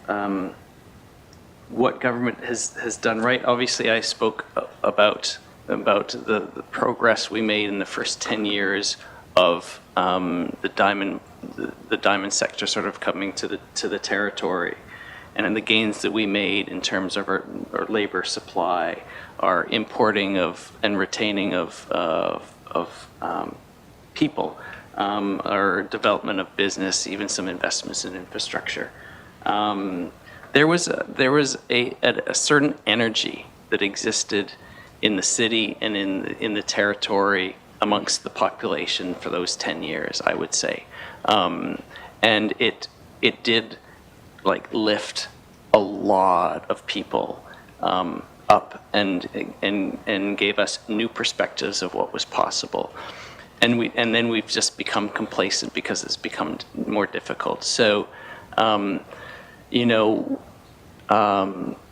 what government has done right, obviously I spoke about the progress we made in the first 10 years of the diamond sector sort of coming to the territory, and in the gains that we made in terms of our labor supply, our importing of and retaining of people, our development of business, even some investments in infrastructure. There was a certain energy that existed in the city and in the territory amongst the population for those 10 years, I would say. And it did like lift a lot of people up and gave us new perspectives of what was possible. And then we've just become complacent because it's become more difficult. So, you know,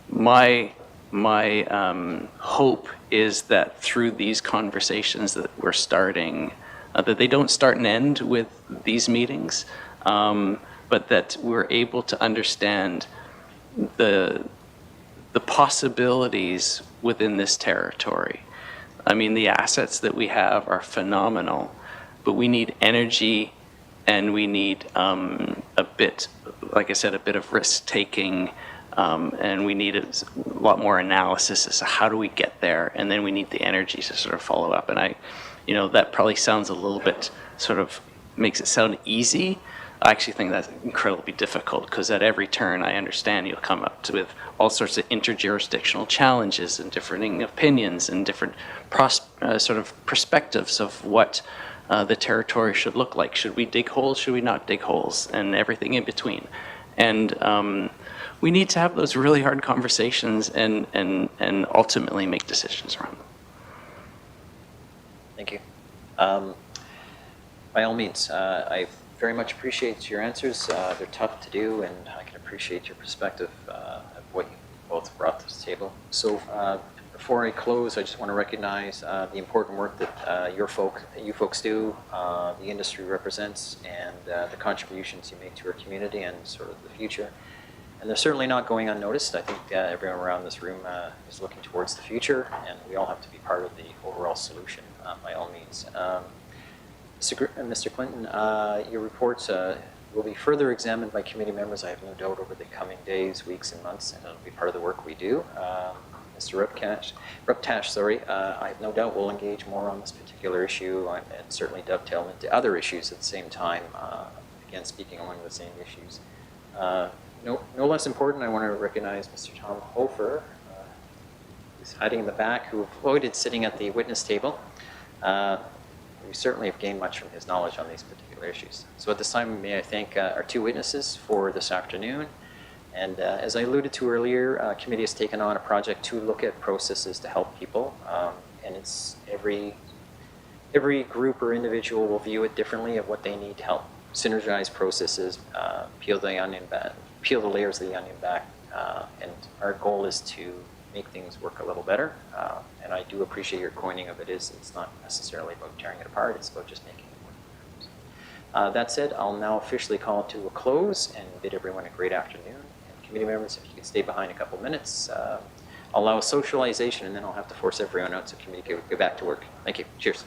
my hope is that through these conversations that we're starting, that they don't start and end with these meetings, but that we're able to understand the possibilities within this territory. I mean, the assets that we have are phenomenal, but we need energy and we need a bit, like I said, a bit of risk-taking, and we need a lot more analysis as to how do we get there, and then we need the energy to sort of follow up. And you know, that probably sounds a little bit sort of makes it sound easy. I actually think that's incredibly difficult because at every turn, I understand you'll come up with all sorts of interjurisdictional challenges and differing opinions and different sort of perspectives of what the territory should look like. Should we dig holes? Should we not dig holes? And everything in between. And we need to have those really hard conversations and ultimately make decisions around them. Thank you. By all means, I very much appreciate your answers. They're tough to do, and I can appreciate your perspective of what you both brought to the table. So before I close, I just want to recognize the important work that you folks do, the industry represents, and the contributions you make to our community and sort of the future. And they're certainly not going unnoticed. I think everyone around this room is looking towards the future, and we all have to be part of the overall solution by all means. Mr. Clinton, your reports will be further examined by committee members, I have no doubt, over the coming days, weeks, and months, and it'll be part of the work we do. Mr. Ruptash, I have no doubt we'll engage more on this particular issue and certainly dovetail into other issues at the same time, again, speaking along the same issues. No less important, I want to recognize Mr. Tom Hofer, who's hiding in the back, who avoided sitting at the witness table. We certainly have gained much from his knowledge on these particular issues. So at this time, may I thank our two witnesses for this afternoon, And as I alluded to earlier, committee has taken on a project to look at processes to help people. And it's every group or individual will view it differently of what they need help. Synergize processes, peel the layers of the onion back. And our goal is to make things work a little better. And I do appreciate your coining of it. It's not necessarily about tearing it apart, it's about just making it work. That said, I'll now officially call it to a close and bid everyone a great afternoon. And committee members, if you could stay behind a couple minutes, I'll allow socialization, and then I'll have to force everyone out so committee can go back to work. Thank you. Cheers.